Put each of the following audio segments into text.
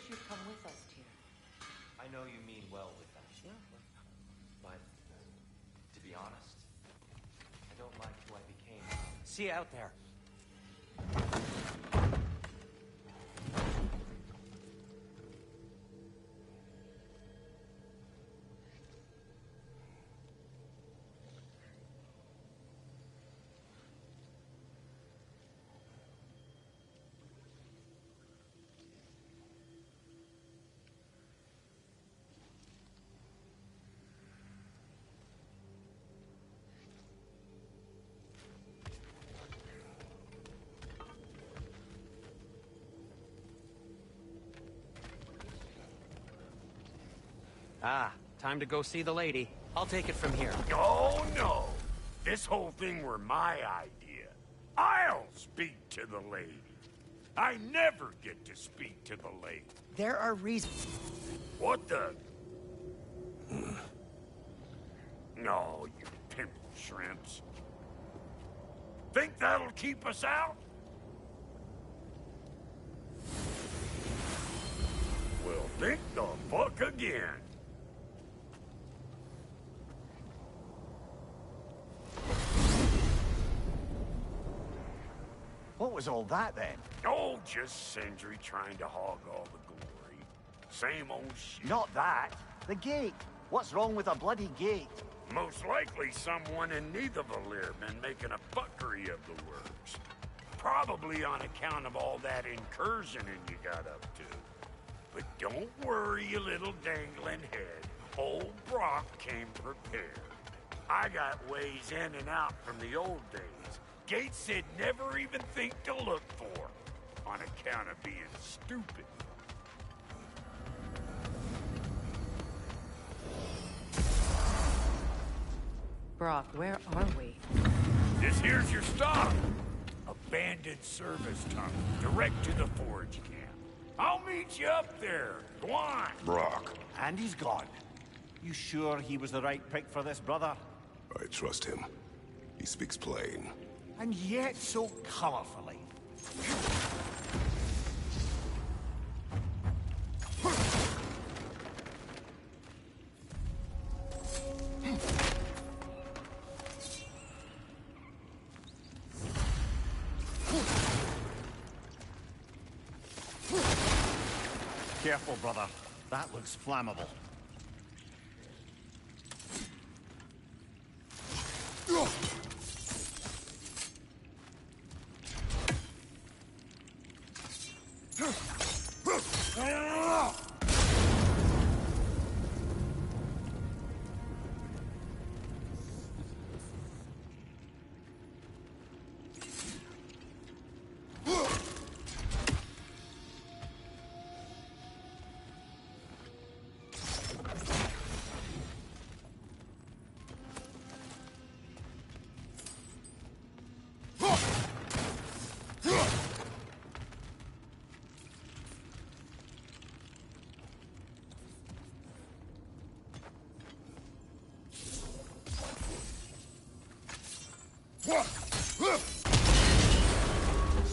you'd come with us, Tyr. I know you mean well with that. Yeah. But, to be honest, I don't like who I became. See you out there. Ah, time to go see the lady. I'll take it from here. Oh, no. This whole thing were my idea. I'll speak to the lady. I never get to speak to the lady. There are reasons. What the? No, you pimple shrimps. Think that'll keep us out? Well, think the fuck again. What was all that, then? Oh, just Sindri trying to hog all the glory. Same old shit. Not that. The gate. What's wrong with a bloody gate? Most likely someone in Nidavellir been making a fuckery of the works. Probably on account of all that incursioning you got up to. But don't worry, you little dangling head. Old Brock came prepared. I got ways in and out from the old days. Gates said never even think to look for, on account of being stupid. Brock, where are we? This here's your stop. Abandoned service tunnel, direct to the forge camp. I'll meet you up there. Go on. Brock, And he's gone. You sure he was the right pick for this, brother? I trust him. He speaks plain. And yet so colorfully. Careful, brother. That looks flammable.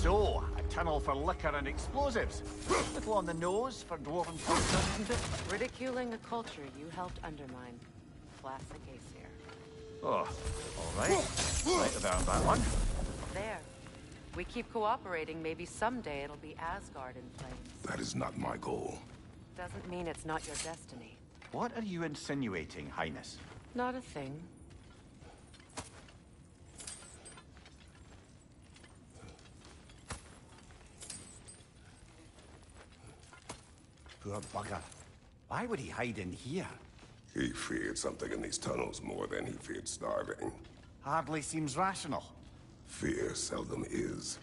So, a tunnel for liquor and explosives. Little on the nose for dwarven culture, isn't it? Ridiculing a culture you helped undermine. Classic Aesir. Oh, all right. Might have earned that one. There. We keep cooperating, maybe someday it'll be Asgard in flames. That is not my goal. Doesn't mean it's not your destiny. What are you insinuating, Highness? Not a thing. Poor bugger. Why would he hide in here? He feared something in these tunnels more than he feared starving. Hardly seems rational. Fear seldom is.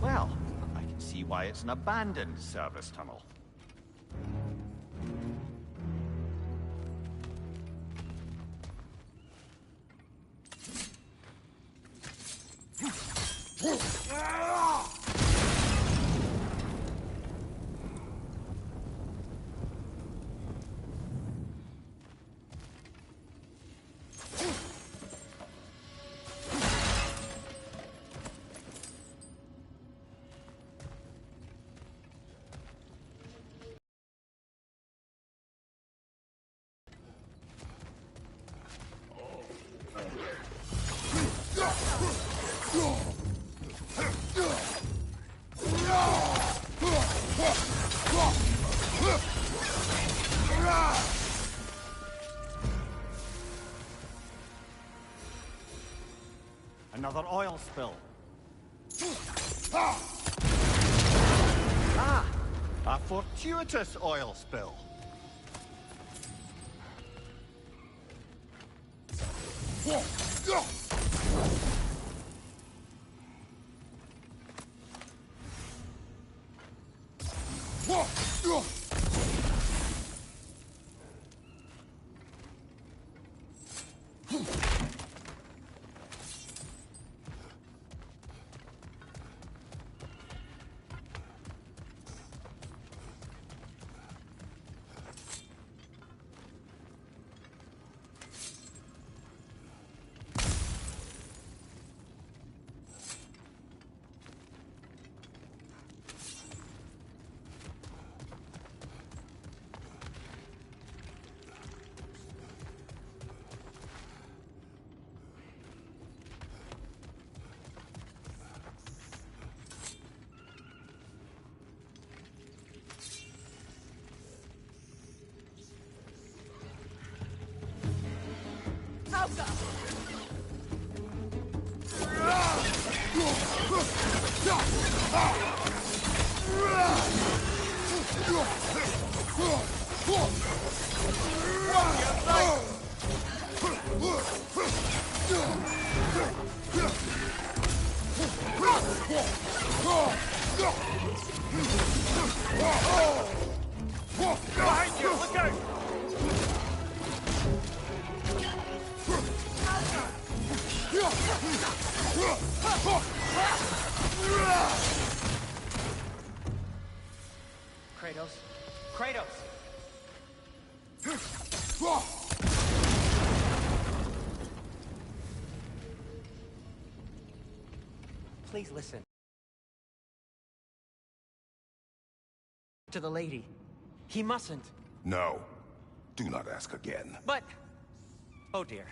Well, I can see why why it's an abandoned service tunnel. Another oil spill. Ah! A fortuitous oil spill. Behind you! Look out! Kratos. Kratos! Please listen. To the lady. He mustn't. No. Do not ask again. But... Oh dear.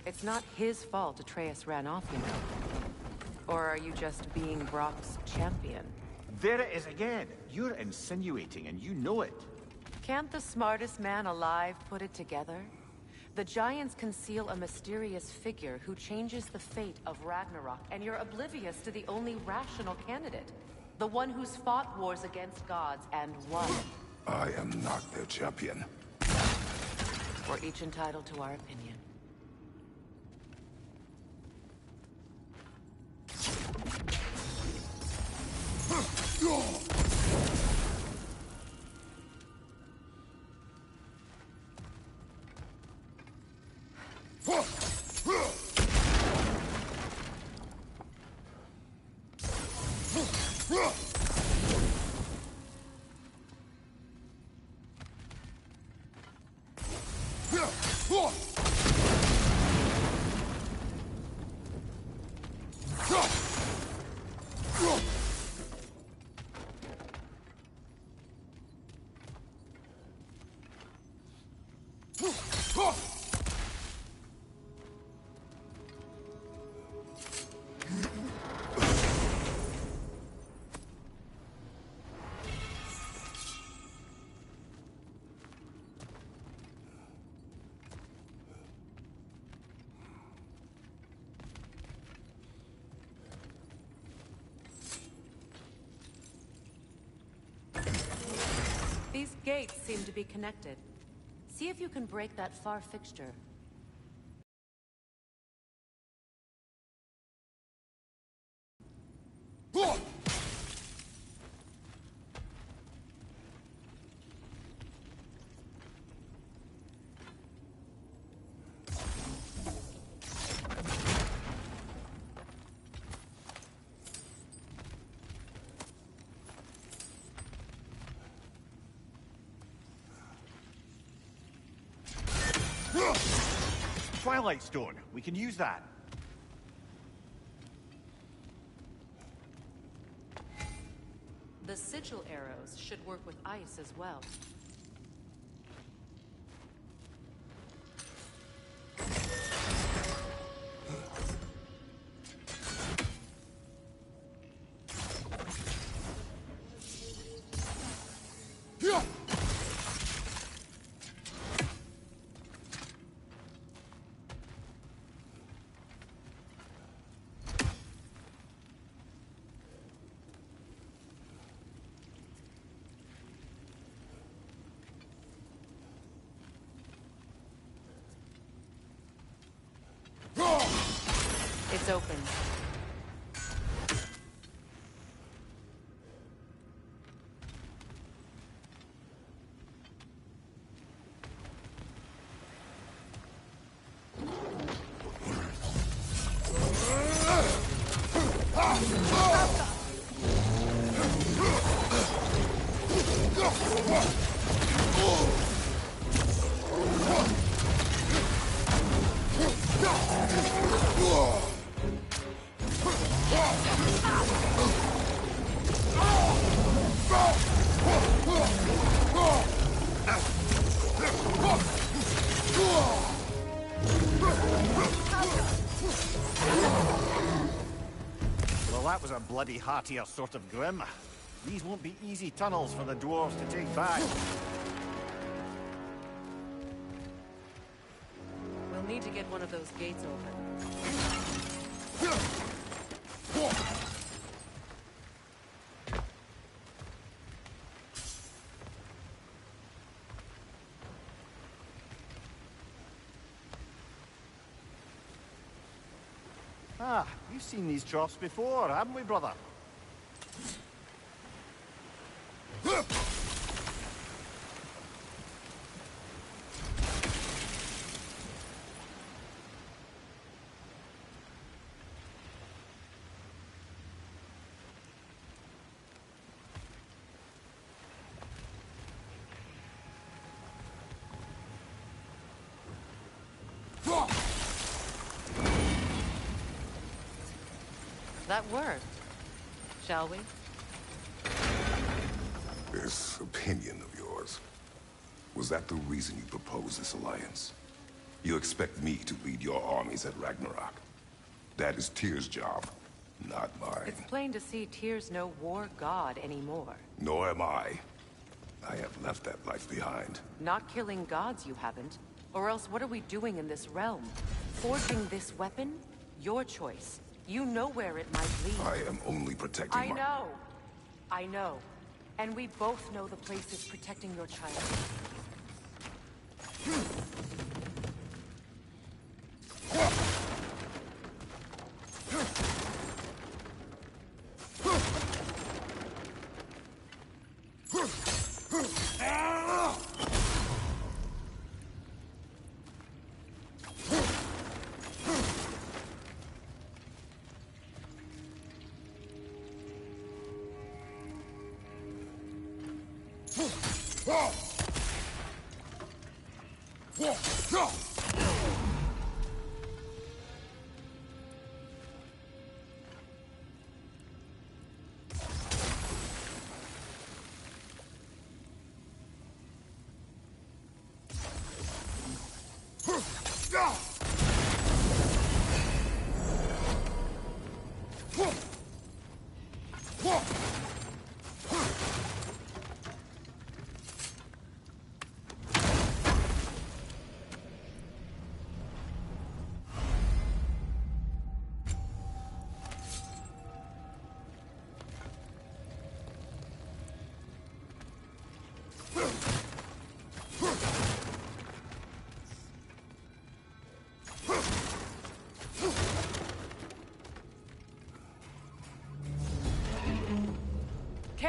It's not his fault Atreus ran off, you know. Or are you just being Brock's champion? There it is again. You're insinuating, and you know it. Can't the smartest man alive put it together? The Giants conceal a mysterious figure who changes the fate of Ragnarok, and you're oblivious to the only rational candidate. The one who's fought wars against gods and won. I am not their champion. We're each entitled to our opinion. gates seem to be connected. See if you can break that far fixture. Twilight Stone. We can use that. The sigil arrows should work with ice as well. It's open. Well, that was a bloody heartier sort of grim. These won't be easy tunnels for the dwarves to take back. We'll need to get one of those gates open. Ah, we've seen these troughs before, haven't we, brother? That worked. Shall we? This opinion of yours, was that the reason you proposed this alliance? You expect me to lead your armies at Ragnarok? That is Tyr's job, not mine. It's plain to see Tyr's no war god anymore. Nor am I. I have left that life behind. Not killing gods, you haven't. Or else what are we doing in this realm? Forging this weapon? Your choice. You know where it might lead. I am only protecting I know. I know. And we both know the place is protecting your child.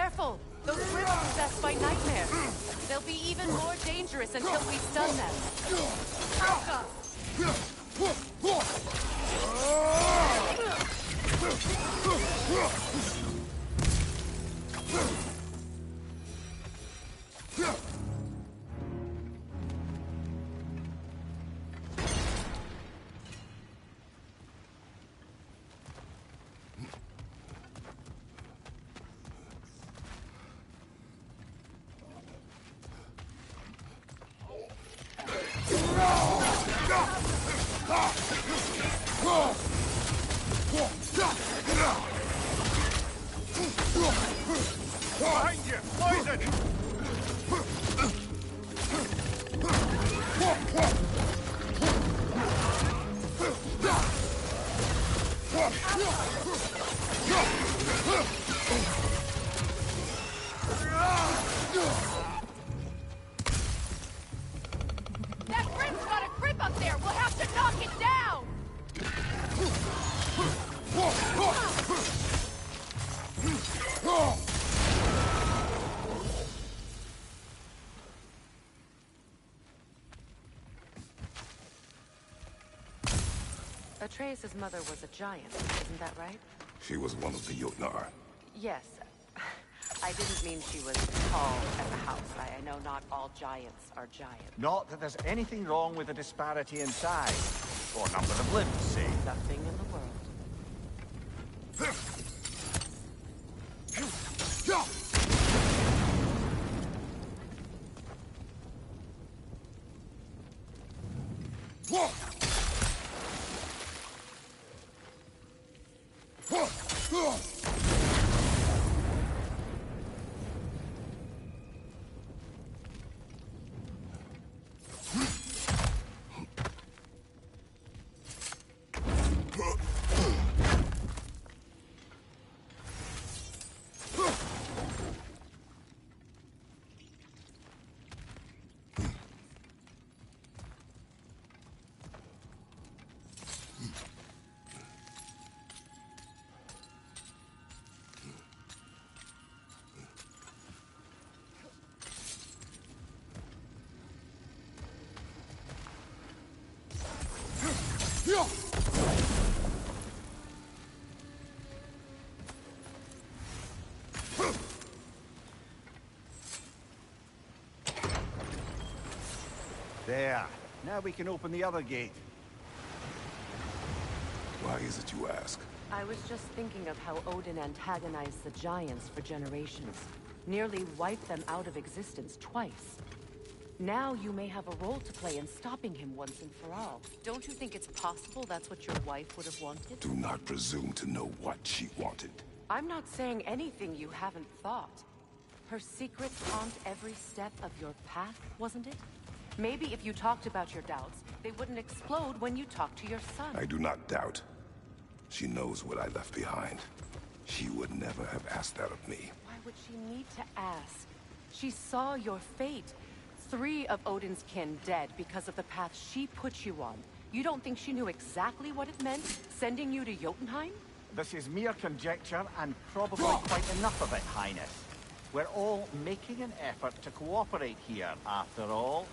Careful! Those ribs are possessed by nightmares. They'll be even more dangerous until we stun them. Alka! Behind you! Poison! That Brit's got a grip up there! We'll have to knock it down! Atreus' mother was a giant, isn't that right? She was one of the Jotnar. Yes. I didn't mean she was tall as a house. I know not all giants are giants. Not that there's anything wrong with the disparity in size, or number of limbs, say. Nothing in the world. There. Now we can open the other gate. Why is it you ask? I was just thinking of how Odin antagonized the giants for generations. Nearly wiped them out of existence twice. Now you may have a role to play in stopping him once and for all. Don't you think it's possible that's what your wife would have wanted? Do not presume to know what she wanted. I'm not saying anything you haven't thought. Her secrets haunt every step of your path, wasn't it? Maybe if you talked about your doubts, they wouldn't explode when you talked to your son. I do not doubt. She knows what I left behind. She would never have asked that of me. Why would she need to ask? She saw your fate. 3 of Odin's kin dead because of the path she put you on. You don't think she knew exactly what it meant, sending you to Jotunheim? This is mere conjecture, and probably quite enough of it, Highness. We're all making an effort to cooperate here, after all.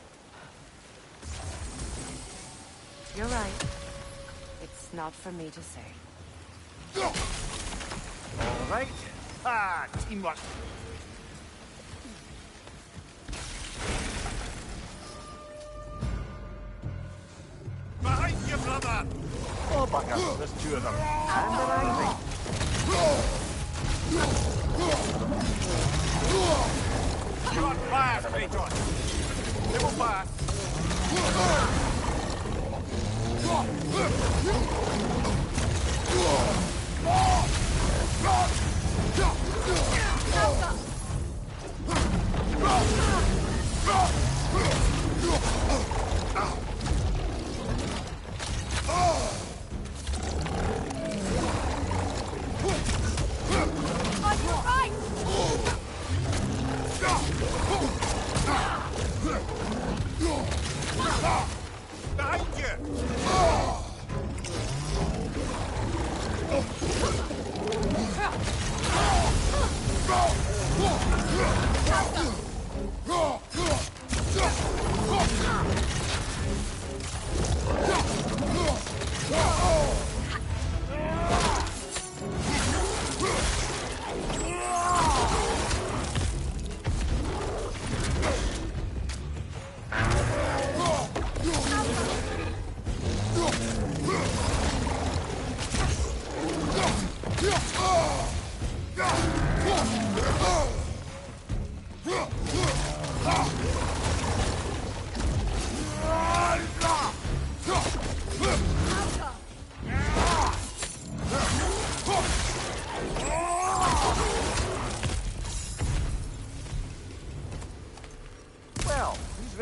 You're right. It's not for me to say. All right. Ah, teamwork. Behind you, brother! Oh, bugger. There's 2 of them. And they're angry. You're on fire, Kratos! They will pass! On your right! Behind you!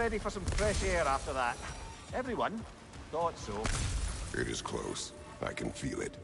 ready for some fresh air after that. Everyone thought so. It is close. I can feel it.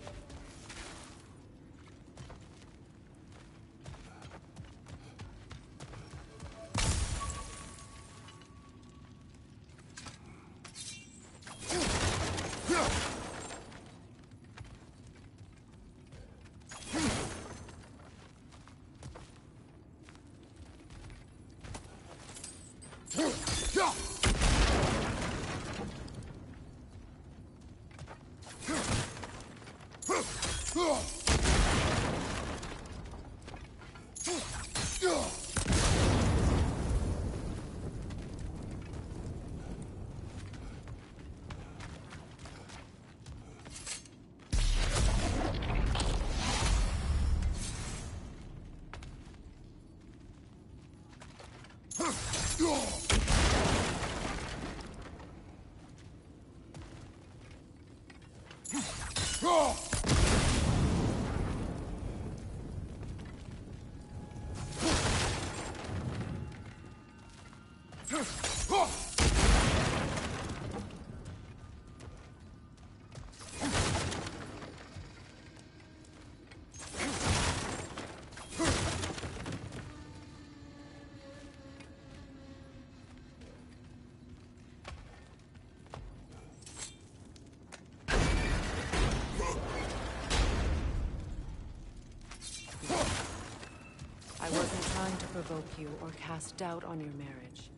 I wasn't trying to provoke you or cast doubt on your marriage.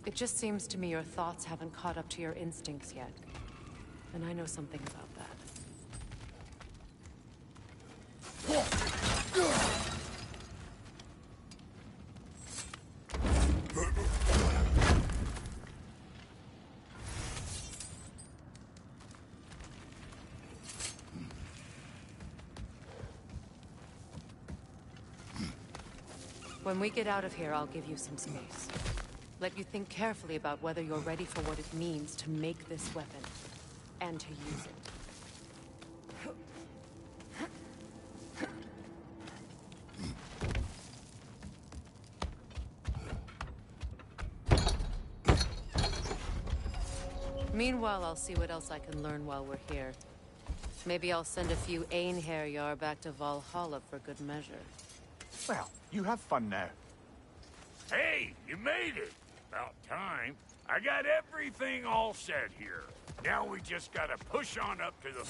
It just seems to me your thoughts haven't caught up to your instincts yet. And I know something about that. When we get out of here, I'll give you some space. Let you think carefully about whether you're ready for what it means to make this weapon, and to use it. Meanwhile, I'll see what else I can learn while we're here. Maybe I'll send a few Einherjar back to Valhalla for good measure. Well, you have fun now. Hey, you made it! About time. I got everything all set here. Now we just gotta push on up to the...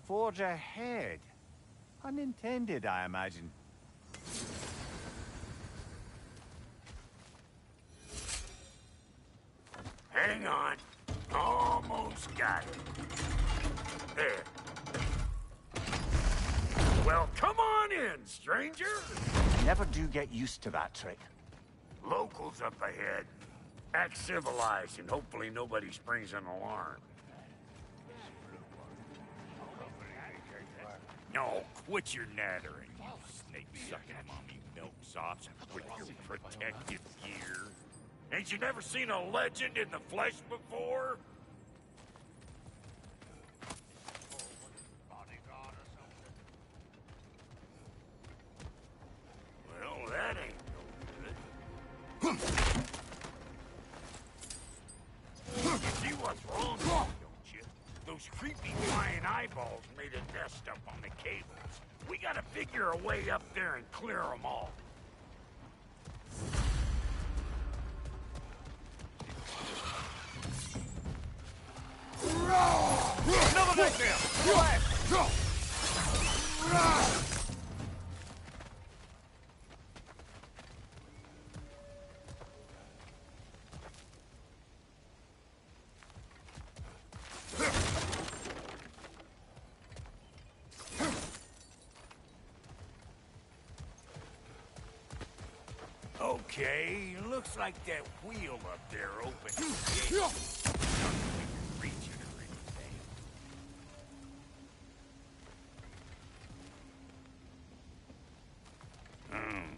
Forge ahead. Unintended, I imagine. Hang on. Almost got it. There. Well, come on in, stranger. Never do get used to that trick. Locals up ahead. Act civilized and hopefully nobody springs an alarm. No, quit your nattering, you snake-sucking mommy milksops with your protective gear. Ain't you never seen a legend in the flesh before? what's wrong with you, don't you? Those creepy flying eyeballs made a nest up on the cables. We gotta figure a way up there and clear them all. Another nightmare! Relax! Okay, looks like that wheel up there opens the gate. Not that we can reach it or anything.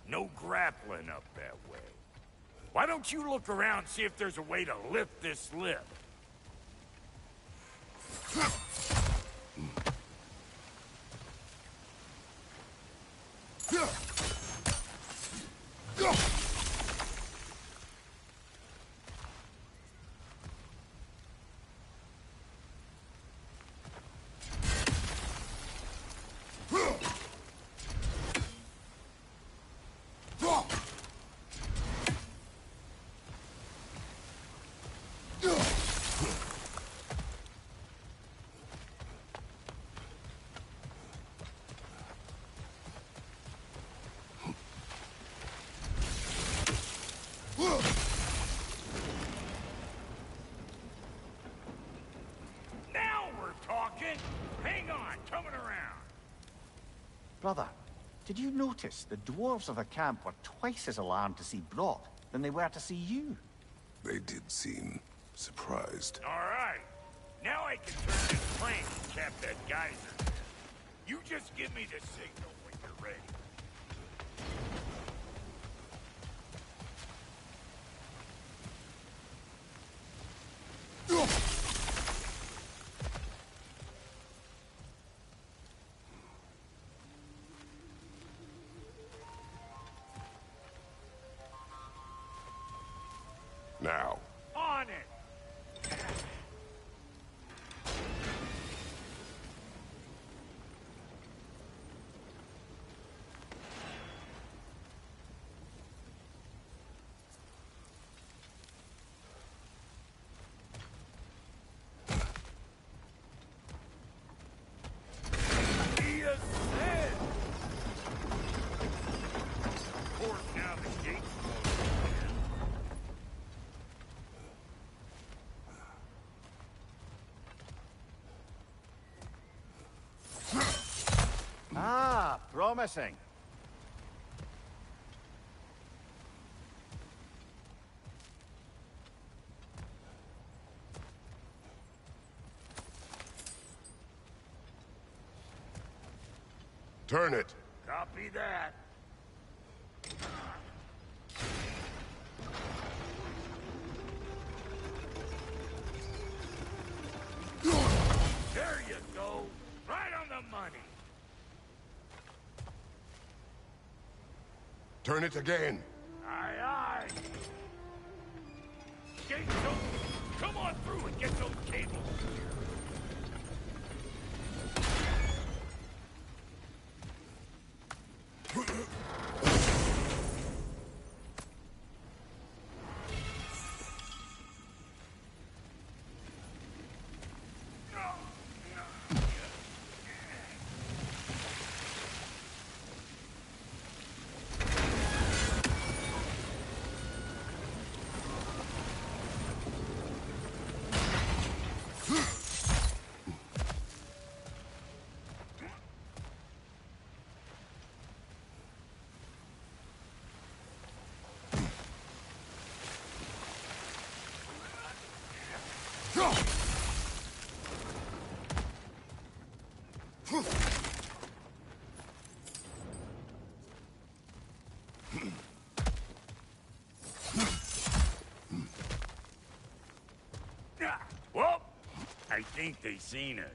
No grappling up that way. Why don't you look around and see if there's a way to lift this lift? Hang on, coming around. Brother, did you notice the dwarves of the camp were twice as alarmed to see Brock than they were to see you? They did seem surprised. All right. Now I can turn this plane and cap that geyser. You just give me the signal when you're ready. Now. On it! He is dead! Of course, now the gate's closed. Ah, promising. Turn it. Copy that. There you go. Right on the money. Turn it again. Aye, aye. Gate's open. Come on through and get those cables. Well, I think they seen us.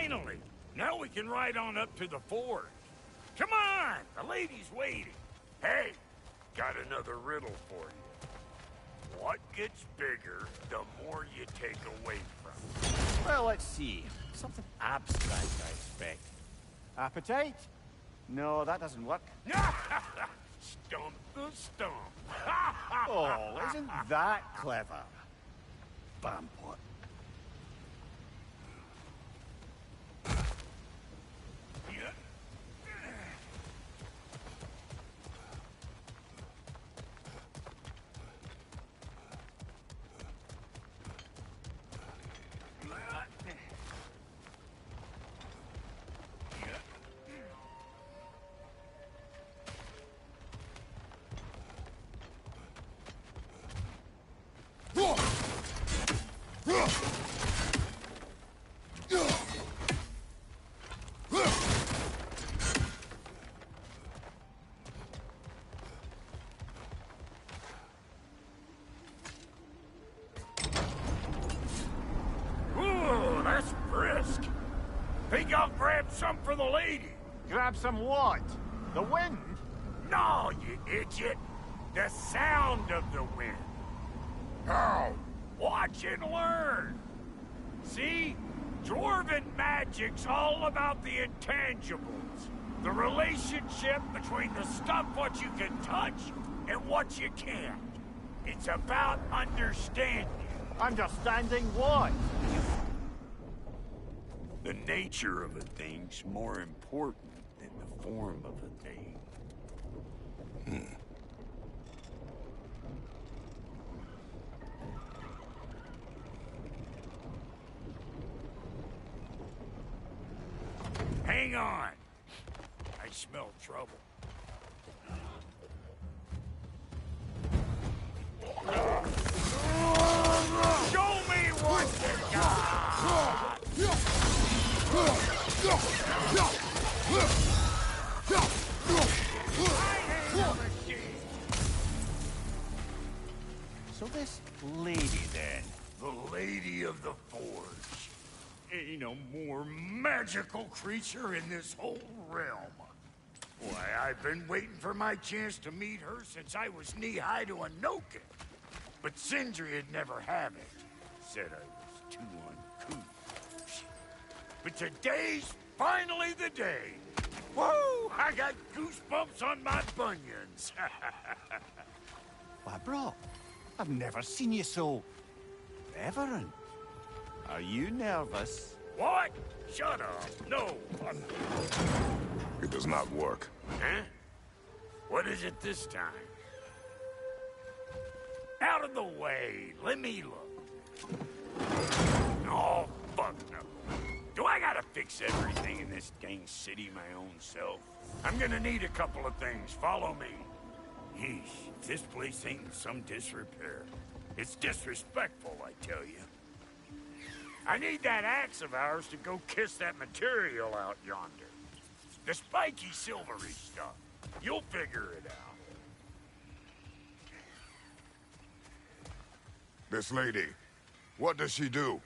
Finally! Now we can ride on up to the forge. Come on! The lady's waiting. Hey, got another riddle for you. What gets bigger the more you take away from it? Well, let's see. Something abstract, I expect. Appetite? No, that doesn't work. Stump the stump. Oh, isn't that clever? Bampot. Ooh, that's brisk. Think I'll grab some for the lady. Grab some what? The wind? No, you idiot. The sound of the wind. How? Watch and learn. See? Dwarven magic's all about the intangibles. The relationship between the stuff what you can touch and what you can't. It's about understanding. Understanding what? The nature of a thing's more important than the form of a thing. Hang on. I smell trouble. Show me what you got! So this lady, then? The Lady of the Forge. Ain't no more magical creature in this whole realm. Why, I've been waiting for my chance to meet her since I was knee-high to a Noken. But Sindri'd never have it. Said I was too uncouth. But today's finally the day. Woo! I got goosebumps on my bunions. Why, bro, I've never seen you so... reverent. Are you nervous? What? Shut up. No. It does not work. Huh? What is it this time? Out of the way. Let me look. Oh, fuck no. Do I gotta fix everything in this dang city my own self? I'm gonna need a couple of things. Follow me. Yeesh, if this place ain't in some disrepair. It's disrespectful, I tell you. I need that axe of ours to go kiss that material out yonder. The spiky silvery stuff. You'll figure it out. This lady, what does she do?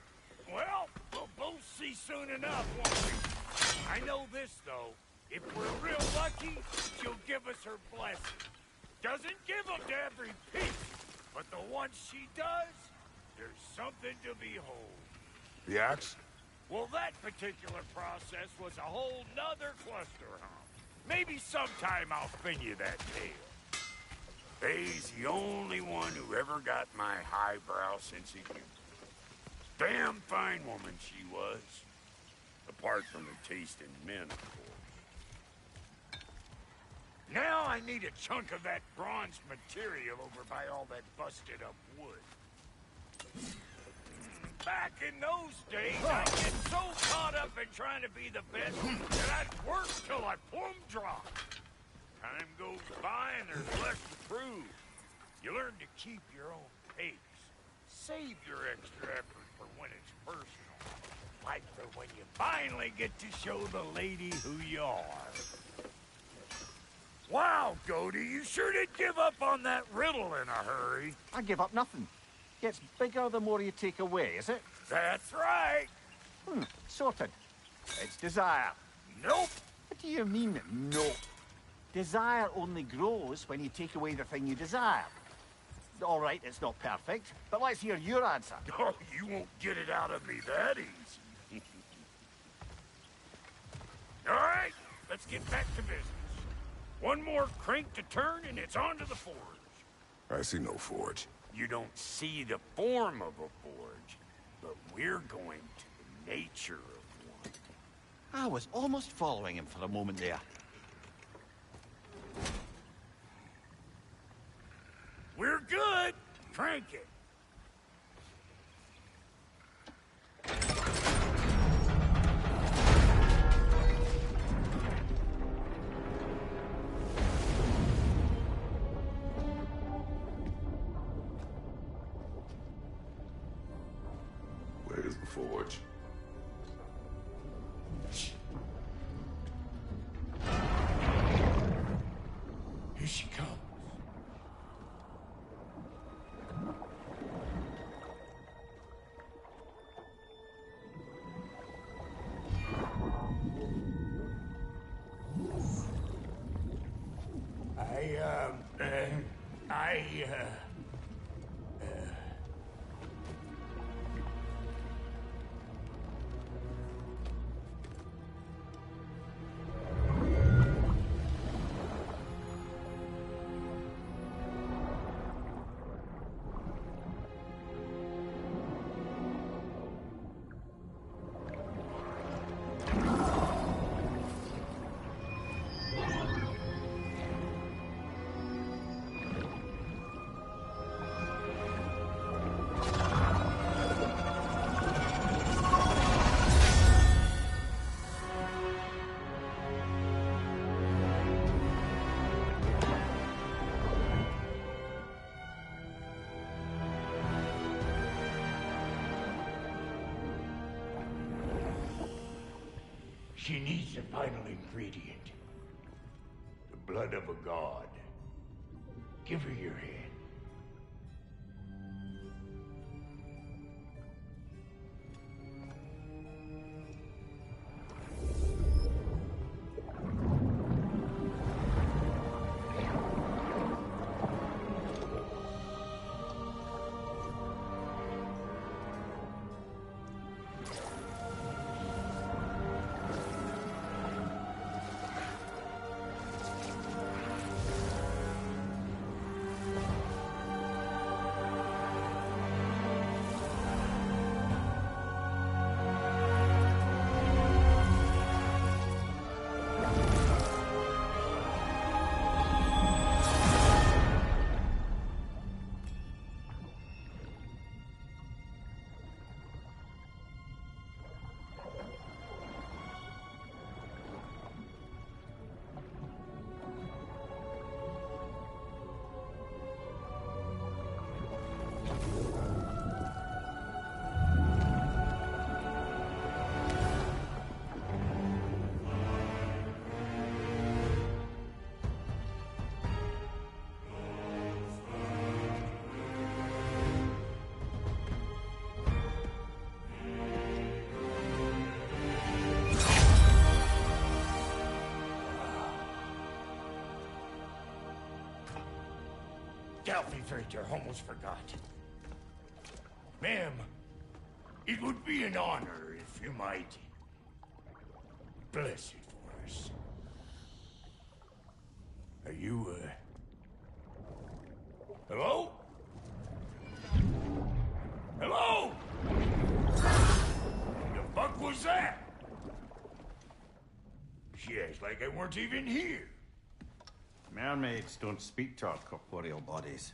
Well, we'll both see soon enough, won't we? I know this, though. If we're real lucky, she'll give us her blessing. Doesn't give them to every piece, but the ones she does, there's something to behold. The axe? Well, that particular process was a whole nother cluster hump. Maybe sometime I'll spin you that tale. Faye's the only one who ever got my highbrow sense of humor. Damn fine woman she was. Apart from her taste in men, of course. Now I need a chunk of that bronze material over by all that busted up wood. Back in those days, I'd get so caught up in trying to be the best that I'd work till I plumb drop. Time goes by and there's less to prove. You learn to keep your own pace. Save your extra effort for when it's personal. Like for when you finally get to show the lady who you are. Wow, Goaty, you sure did give up on that riddle in a hurry. I give up nothing. Gets bigger the more you take away, is it? That's right. Sorted. It's desire. Nope. What do you mean, nope? Desire only grows when you take away the thing you desire. All right, it's not perfect, but let's hear your answer. Oh, you won't get it out of me that easy. All right, let's get back to business. One more crank to turn and it's on to the forge. I see no forge. You don't see the form of a forge, but we're going to the nature of one. I was almost following him for a moment there. We're good. Crank it. Where's the forge? Here she comes. She needs the final ingredient. The blood of a god. Give her your hand. Delphi Frater almost forgot. Ma'am, it would be an honor if you might bless it for us. Are you, hello? Hello? The fuck was that? She acts like I weren't even here. Mermaids don't speak to our corporeal bodies.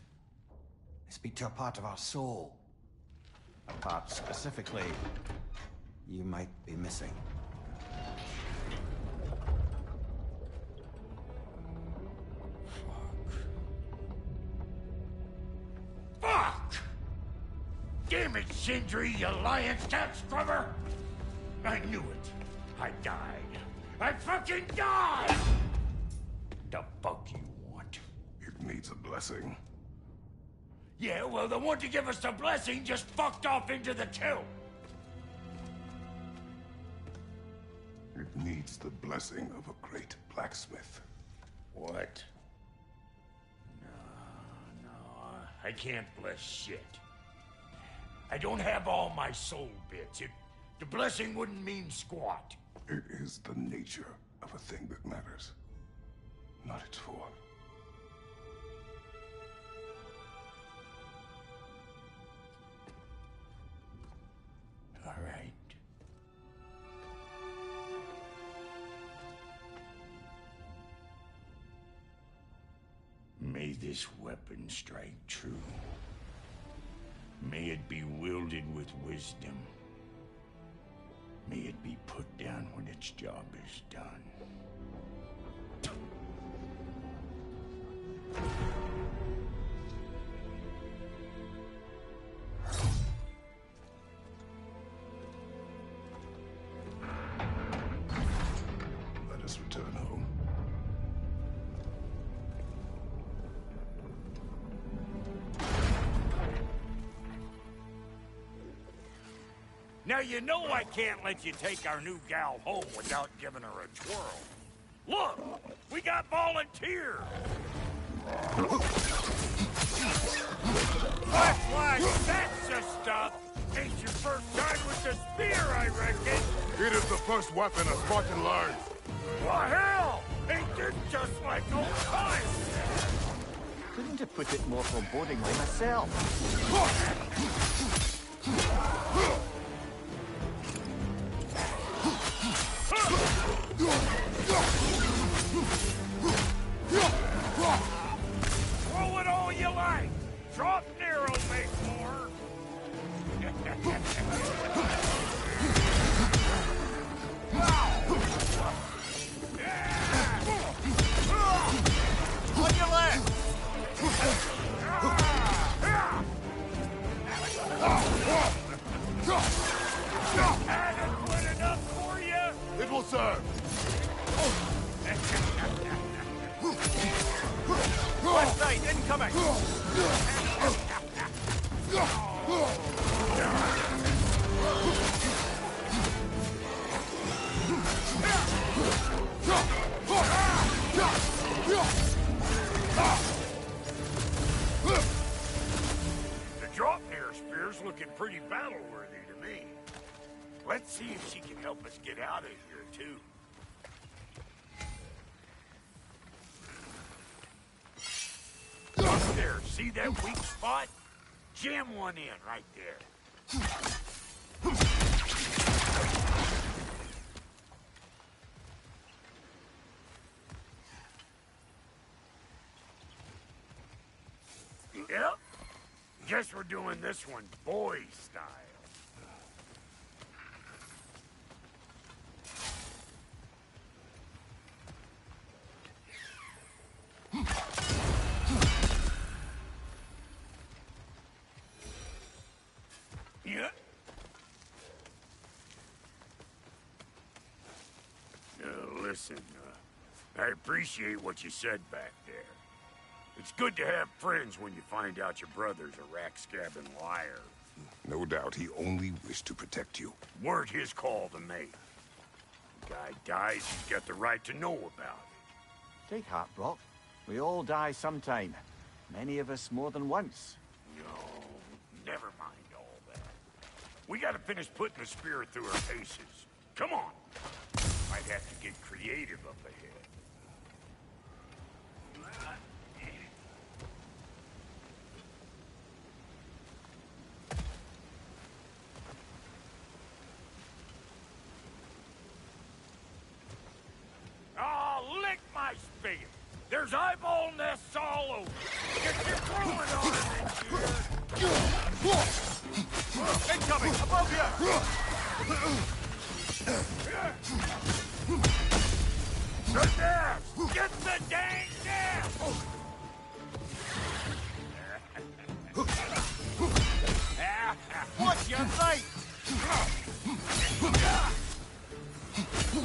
They speak to a part of our soul. A part specifically you might be missing. Fuck! Damn it, Sindri, you lion cat scrubber! I knew it. I died. I fucking died! The fuck you want? It needs a blessing. Yeah, well, the one to give us the blessing just fucked off into the tomb. It needs the blessing of a great blacksmith. What? No, I can't bless shit. I don't have all my soul bits. The blessing wouldn't mean squat. It is the nature of a thing that matters, not its form. All right. May this weapon strike true. May it be wielded with wisdom. May it be put down when its job is done. Let us return home. Now you know I can't let you take our new gal home without giving her a twirl. Look, we got volunteers. Like that's the stuff. Ain't your first time with the spear, I reckon. It is the first weapon a Spartan learns. Well, hell, ain't this just like old times? Couldn't have put it more forebodingly myself. Throw it all you like. Drop near will make more. On your left! Adequate enough for you? It will serve. Left side, incoming! The drop near spear's looking pretty battle-worthy to me. Let's see if she can help us get out of here, too. Up there, see that weak spot? Jam one in right there. Yep. Guess we're doing this one boy style. Yeah. Listen, I appreciate what you said back there. It's good to have friends when you find out your brother's a rack-scabbing liar. No doubt he only wished to protect you. Weren't his call to make. The guy dies, he's got the right to know about it. Take heart, Brock. We all die sometime. Many of us more than once. No, never mind all that. We gotta finish putting the spear through her paces. Come on. Might have to get creative up ahead. Oh, lick my spigot! There's eyeball nests all over. Get your throwing on it. Incoming! Above you! The nest! Get the dang nest! Watch your right!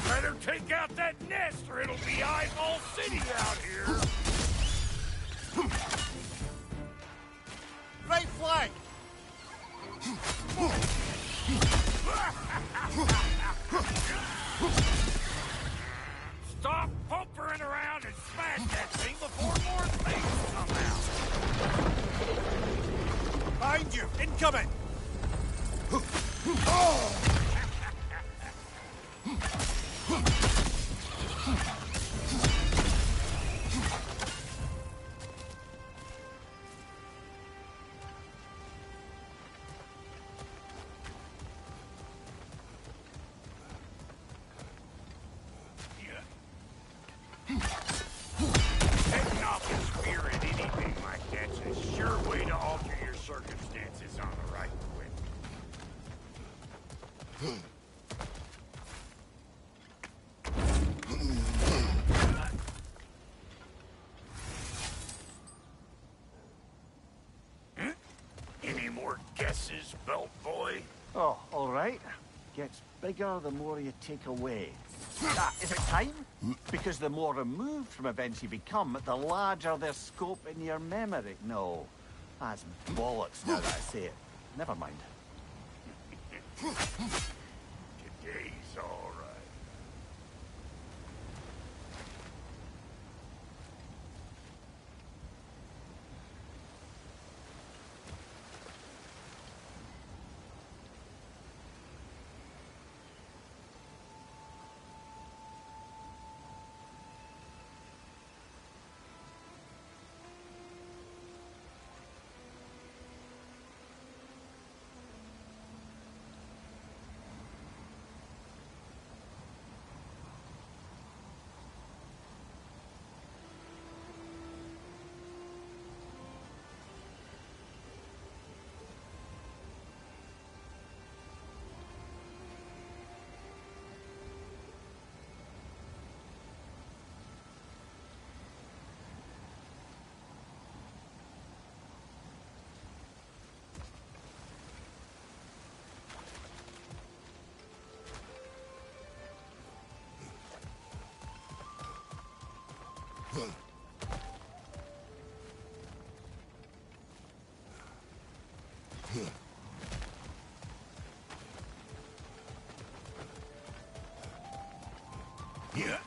Better take out that nest or it'll be eyeball city out here. Right flank! Taking off a spear at anything like that's a sure way to alter your circumstances on the right quick. Any more guesses, belt boy? Oh, all right. Gets bigger the more you take away. Ah, is it time? Because the more removed from events you become, the larger their scope in your memory. No, that's bollocks now that I say it. Never mind. Today's all right. Yeah.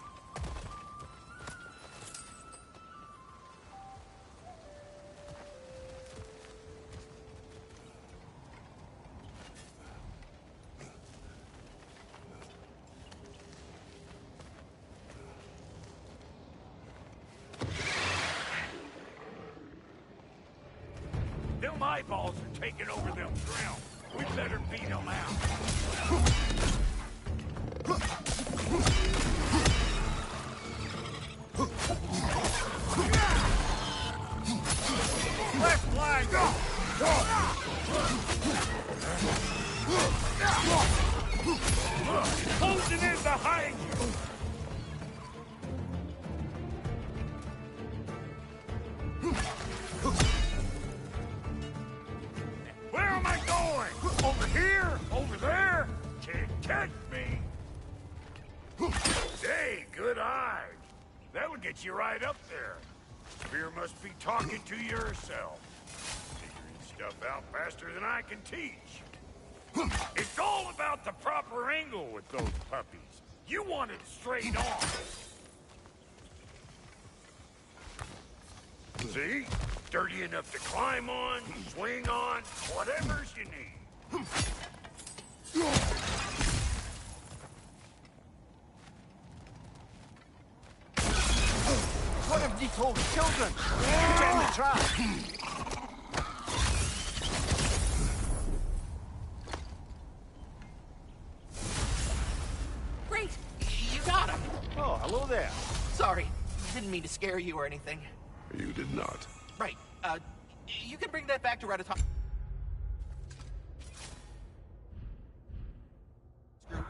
Them eyeballs are taking over them ground. We better beat them out. Left flag! Closing in behind you! Where am I going? Over here? Over there? Can't catch me! Hey, good eye. That'll get you right up there. Spear must be talking to yourself. Figuring stuff out faster than I can teach. It's all about the proper angle with those puppies. You want it straight on. See? Sturdy enough to climb on, swing on, whatever's you need. One of Nicole's children! Get in the trap! Great! You got him! Oh, hello there. Sorry, didn't mean to scare you or anything. You did not. Right, you can bring that back to Ratatouille.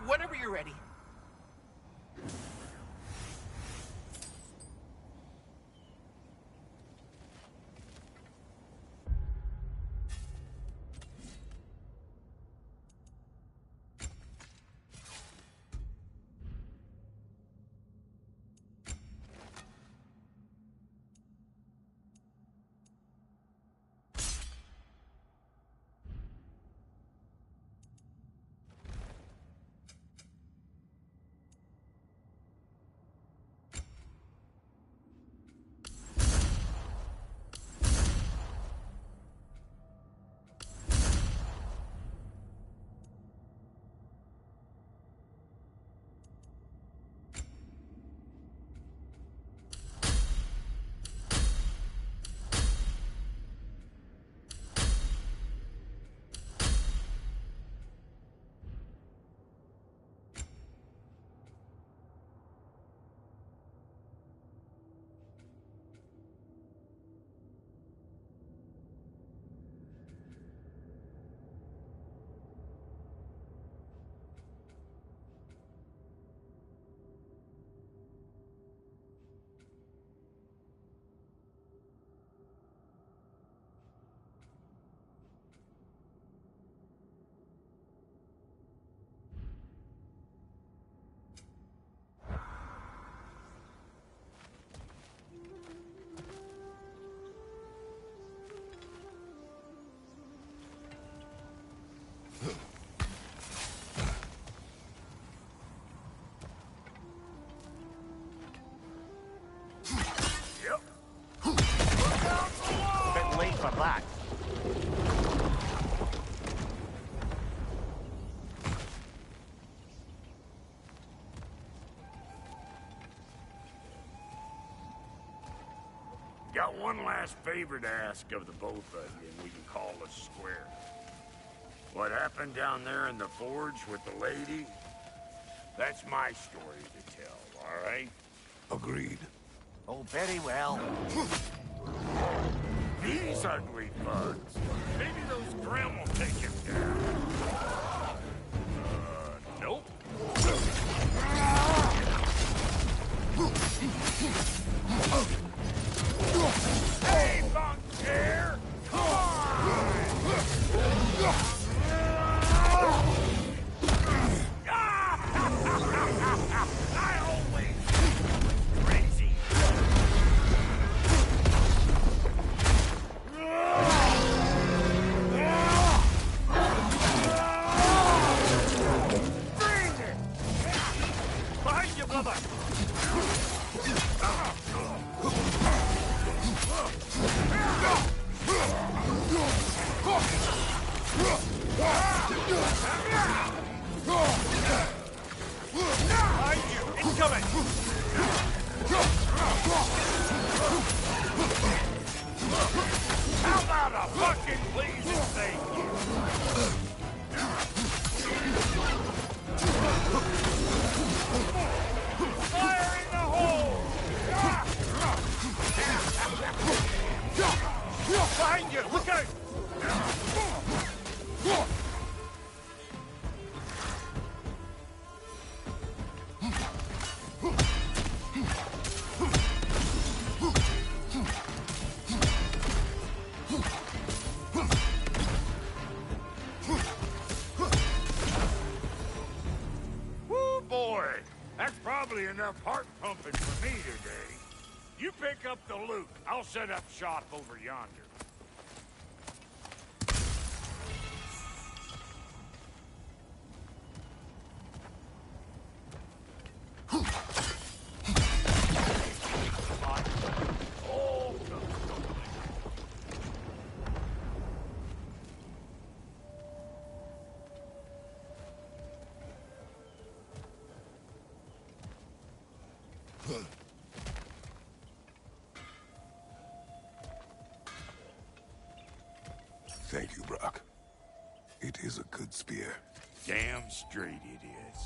Whenever you're ready. got one last favor to ask of the both of you, and we can call us square. What happened down there in the forge with the lady? That's my story to tell, all right? Agreed. Oh, very well. These ugly bugs. Maybe those Grim will take him down. Nope. Hey, bunk chair! Come on! I always crazy. Bring it! Behind you, brother! Behind you! Incoming! How about a fucking please and thank you? Fire in the hole! Behind you! Look out! Woo, boy! That's probably enough heart pumping for me today. You pick up the loot. I'll set up shop over yonder. Oh, no. Thank you, Brock. It is a good spear. Damn straight it is.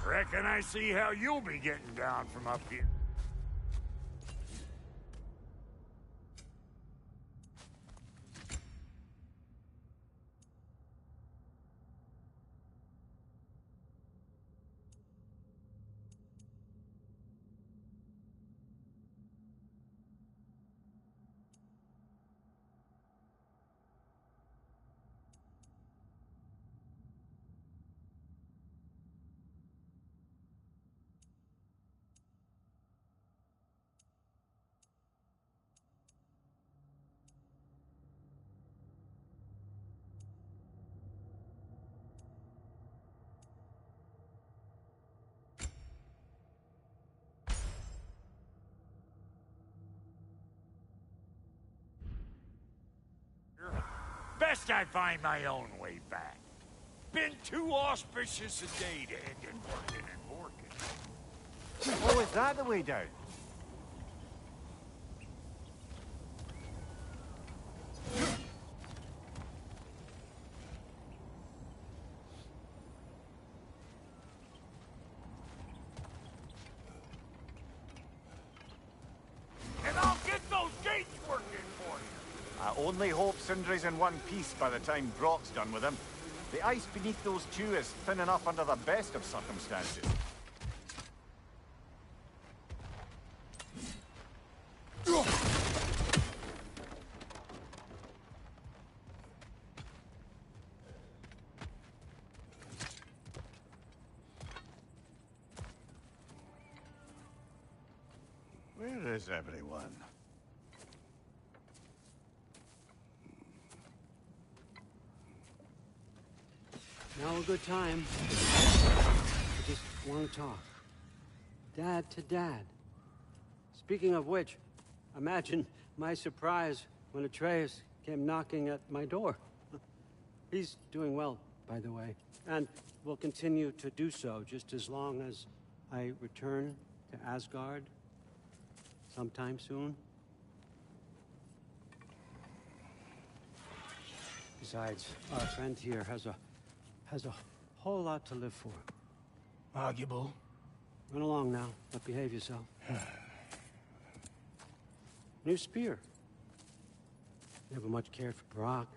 Reckon I see how you'll be getting down from up here. Best I find my own way back. Been too auspicious a day to end in working and working. Oh, is that the way down? And I'll get those gates working for you. I only hope Sindri's in one piece by the time Brock's done with him. The ice beneath those two is thin enough under the best of circumstances. Where is everyone? Now a good time. I just want to talk. Dad to Dad. Speaking of which, imagine my surprise when Atreus came knocking at my door. He's doing well, by the way, and will continue to do so just as long as I return to Asgard sometime soon. Besides, our friend here has a whole lot to live for. Arguable. Run along now, but behave yourself. New spear. Never much cared for Brock.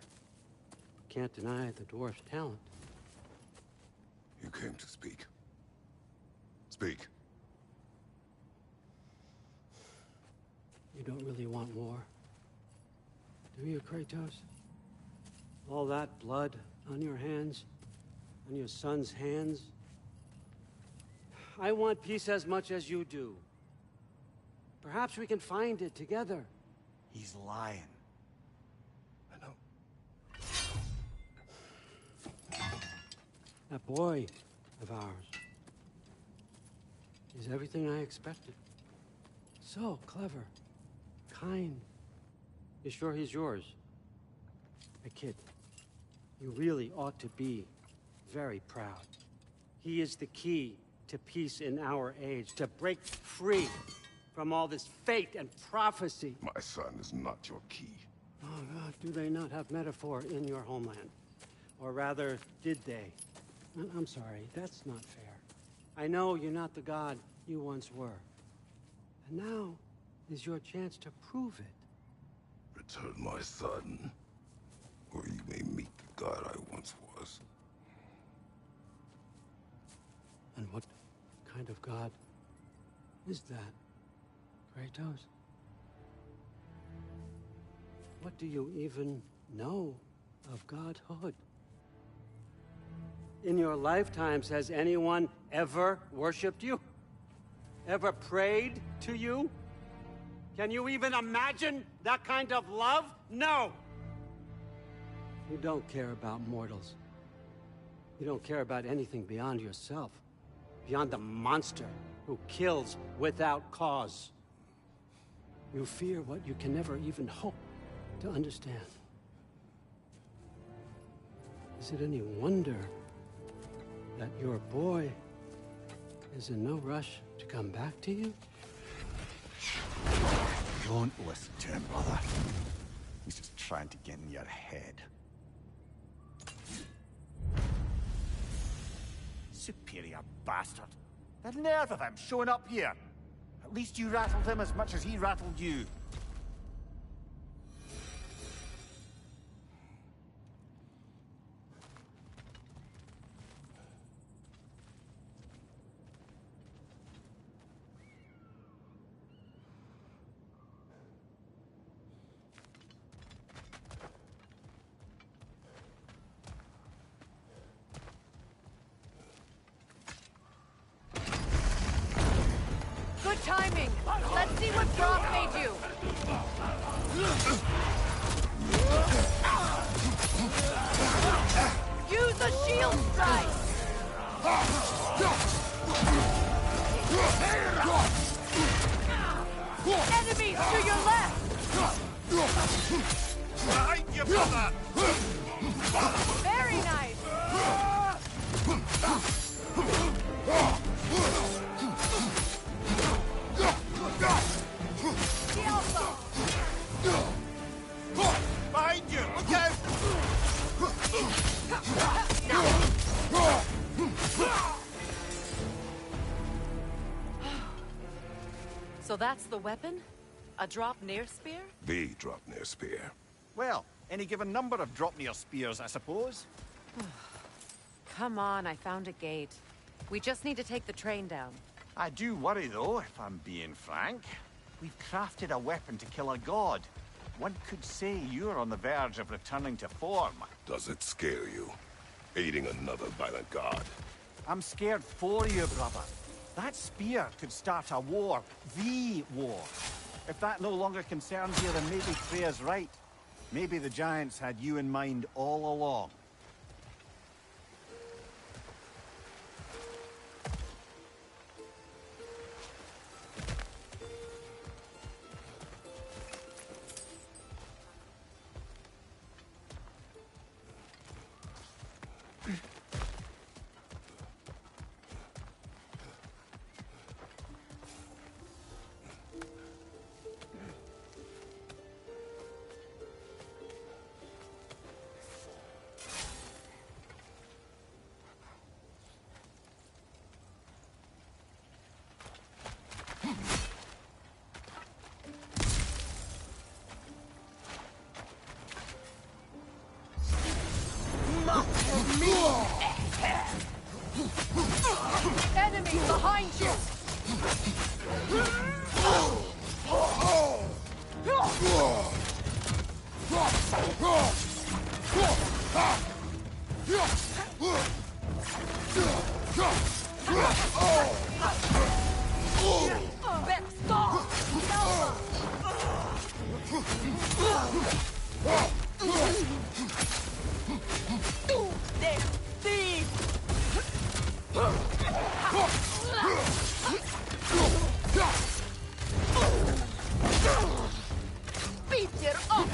Can't deny the dwarf's talent. You came to speak. Speak. You don't really want war, do you, Kratos? All that blood on your hands, on your son's hands. I want peace as much as you do. Perhaps we can find it together. He's lying. I know. That boy of ours is everything I expected. So clever, kind. You sure he's yours? A kid. You really ought to be very proud. He is the key to peace in our age, to break free from all this fate and prophecy. My son is not your key. Oh, God, do they not have metaphor in your homeland? Or rather, did they? I'm sorry, that's not fair. I know you're not the god you once were. And now is your chance to prove it. Return my son, or you may meet the god I once was. And what kind of god is that, Kratos? What do you even know of godhood? In your lifetimes, has anyone ever worshipped you? Ever prayed to you? Can you even imagine that kind of love? No! You don't care about mortals. You don't care about anything beyond yourself. Beyond the monster who kills without cause. You fear what you can never even hope to understand. Is it any wonder that your boy is in no rush to come back to you? Don't listen to him, brother. He's just trying to get in your head. Superior bastard. The nerve of him showing up here. At least you rattled him as much as he rattled you. Good timing. Let's see what Brock made you. Use a shield strike. Enemies to your left. Behind you, brother! Very nice. Behind you! Look out! So that's the weapon? A drop near spear? The Dropnir spear. Well, any given number of Dropnir spears, I suppose. Come on, I found a gate. We just need to take the train down. I do worry, though, if I'm being frank. We've crafted a weapon to kill a god. One could say you're on the verge of returning to form. Does it scare you? Aiding another violent god? I'm scared for you, brother. That spear could start a war. The war. If that no longer concerns you, then maybe Freya's right. Maybe the Giants had you in mind all along. Enemies behind you! Peter up!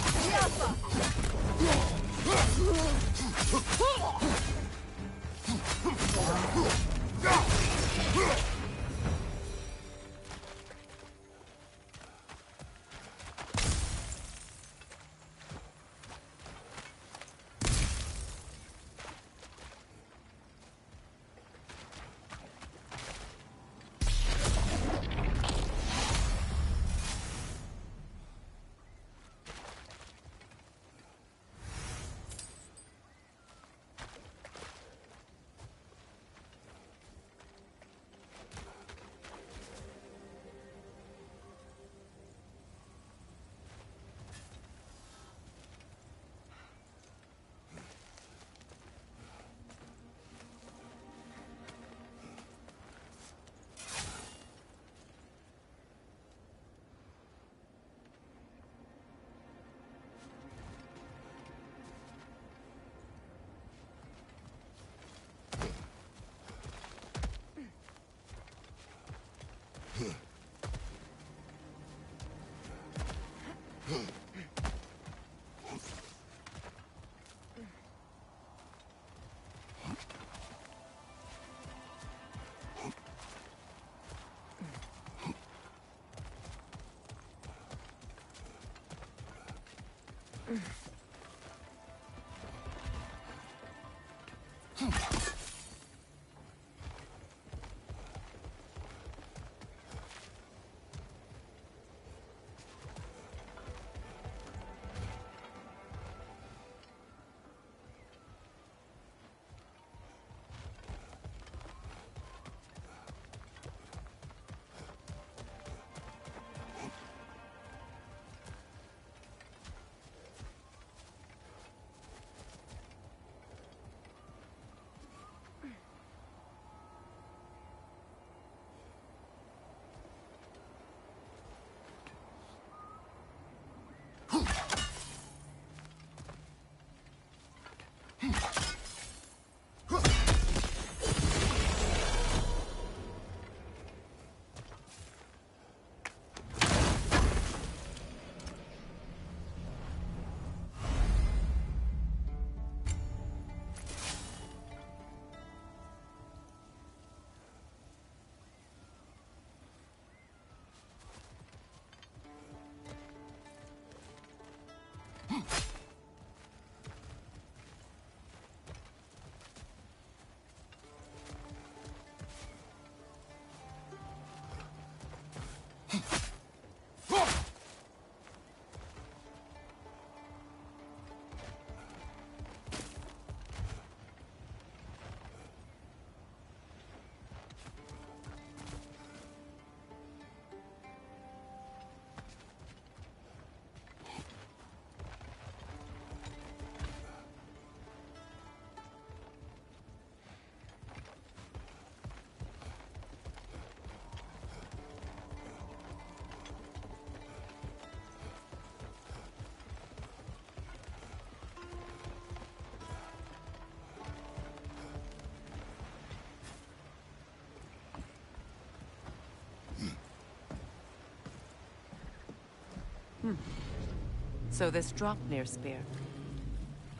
So this Draupnir spear.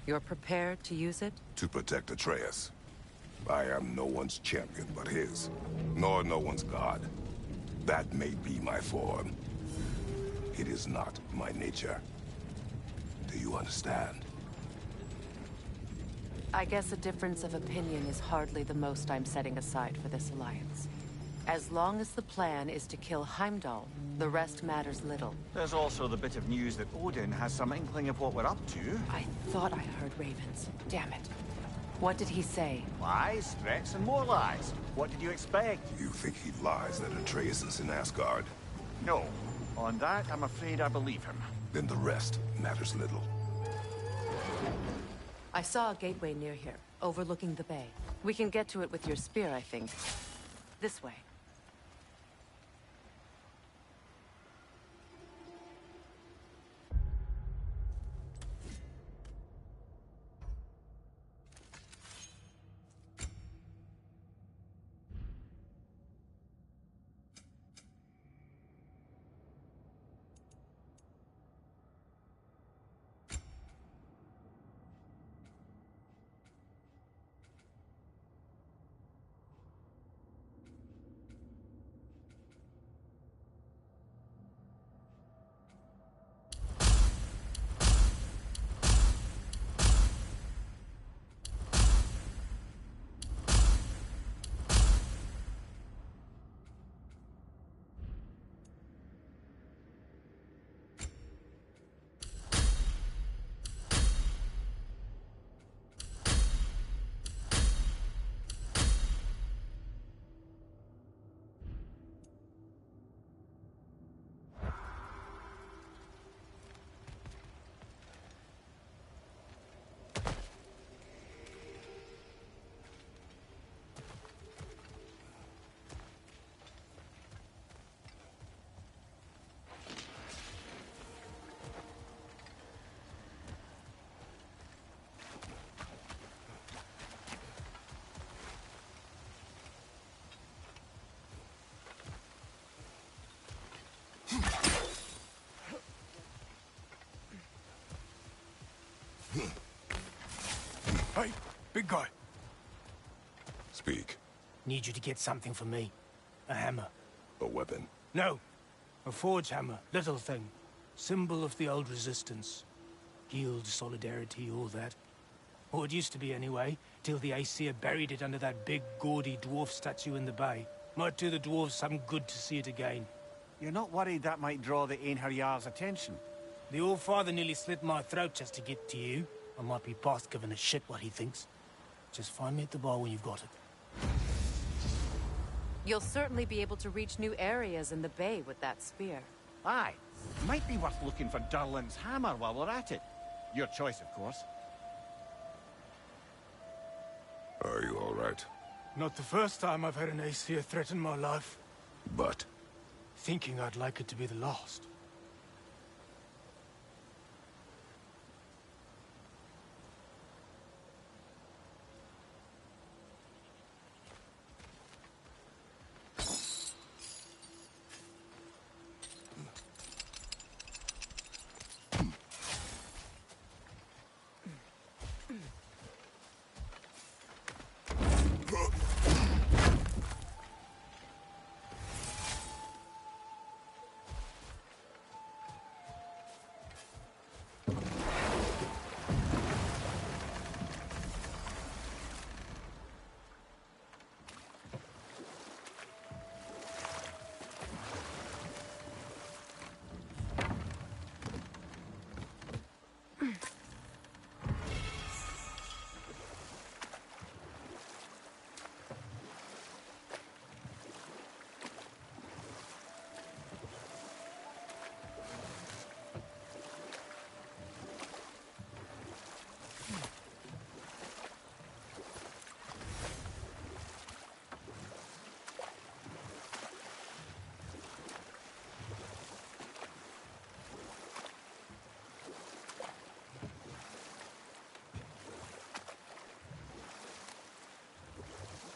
You're prepared to use it? To protect Atreus. I am no one's champion but his, nor no one's god. That may be my form. It is not my nature. Do you understand? I guess a difference of opinion is hardly the most I'm setting aside for this alliance. As long as the plan is to kill Heimdall, the rest matters little. There's also the bit of news that Odin has some inkling of what we're up to. I thought I heard ravens. Damn it. What did he say? Lies, threats, and more lies. What did you expect? You think he lies that Atreus is in Asgard? No. On that, I'm afraid I believe him. Then the rest matters little. I saw a gateway near here, overlooking the bay. We can get to it with your spear, I think. This way. Hey, big guy. Speak. Need you to get something for me. A hammer. A weapon. No. A forge hammer. Little thing. Symbol of the old resistance. Guild, solidarity, all that. Or it used to be anyway, till the Aesir buried it under that big, gaudy dwarf statue in the bay. Might do the dwarves some good to see it again. You're not worried that might draw the Einherjar's attention? The old father nearly slit my throat just to get to you. I might be past giving a shit what he thinks. Just find me at the bar when you've got it. You'll certainly be able to reach new areas in the bay with that spear. Aye. Might be worth looking for Durlin's hammer while we're at it. Your choice, of course. Are you all right? Not the first time I've had an Aesir threaten my life. But Thinking I'd like it to be the last.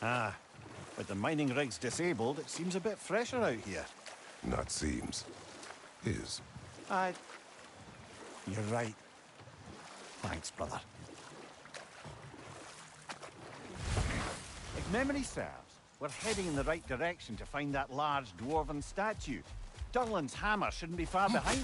Ah, with the mining rigs disabled, it seems a bit fresher out here. not seems. Is. Aye, You're right. Thanks, brother. If memory serves, we're heading in the right direction to find that large dwarven statue. Durlin's hammer shouldn't be far behind.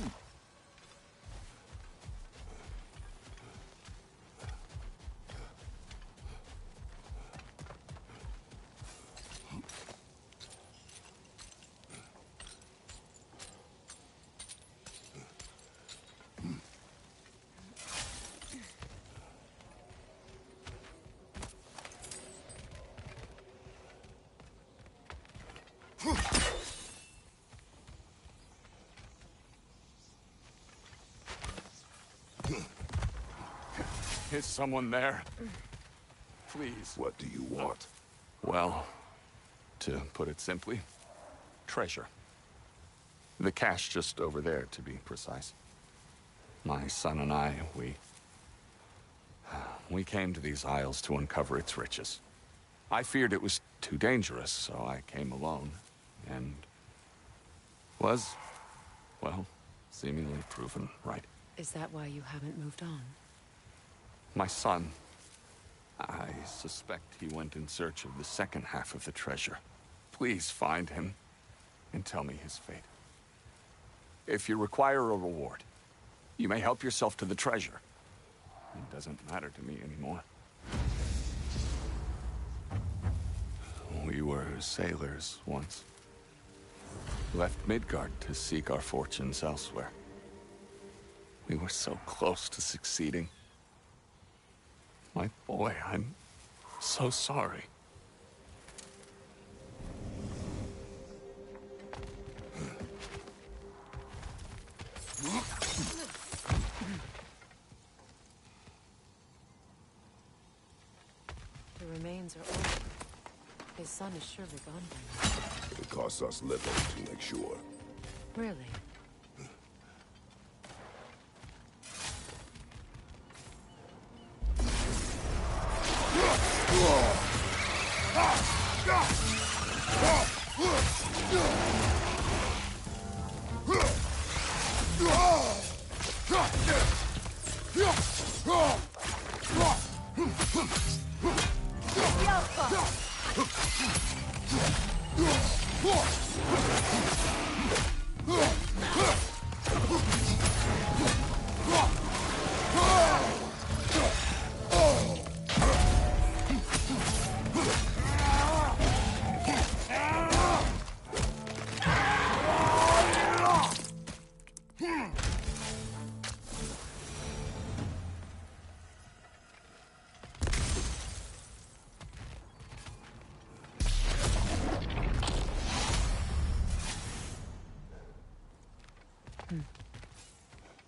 Is someone there? Please. What do you want? Well, to put it simply, treasure. The cache just over there, to be precise. My son and I, we came to these isles to uncover its riches. I feared it was too dangerous, so I came alone, and was, well, seemingly proven right. Is that why you haven't moved on? My son, I suspect he went in search of the second half of the treasure. Please find him and tell me his fate. If you require a reward, you may help yourself to the treasure. It doesn't matter to me anymore. We were sailors once. Left Midgard to seek our fortunes elsewhere. We were so close to succeeding. My boy, I'm so sorry. The remains are old. His son is surely gone by now. It costs us little to make sure. Really?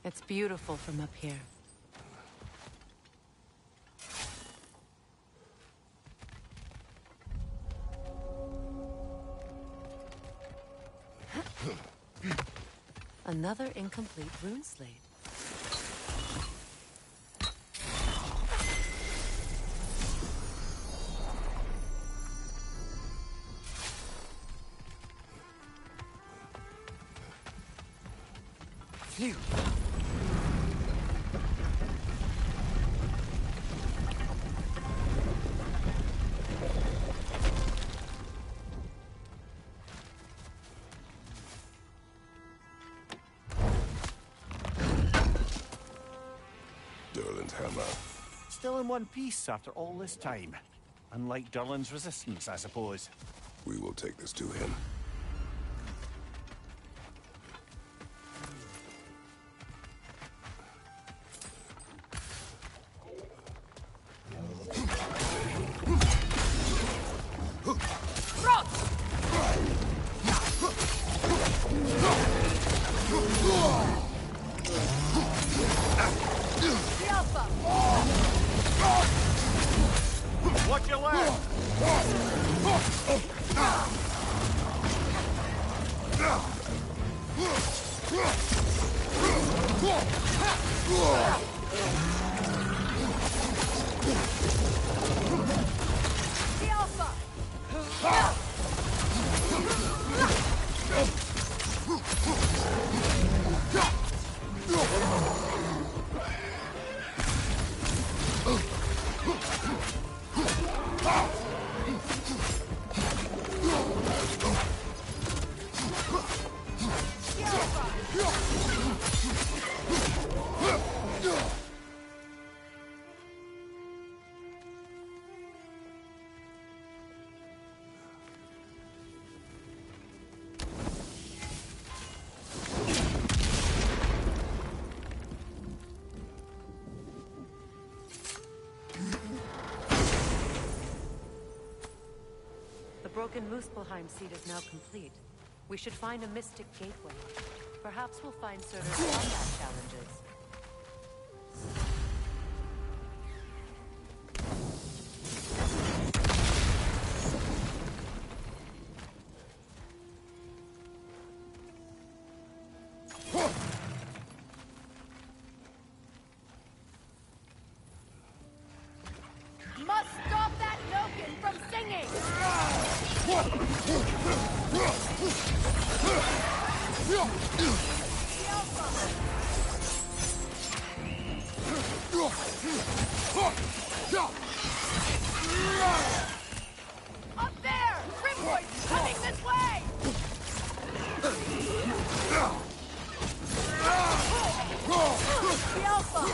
It's beautiful from up here. Another incomplete rune slate. Phew. Durlin's hammer. Still in one piece after all this time. Unlike Durlin's resistance, I suppose. We will take this to him. Watch your left! The broken Muspelheim seat is now complete. We should find a mystic gateway. Perhaps we'll find Surtur's combat challenges. Must stop that token from singing! Up there! Grimboy's coming this way! The Alpha!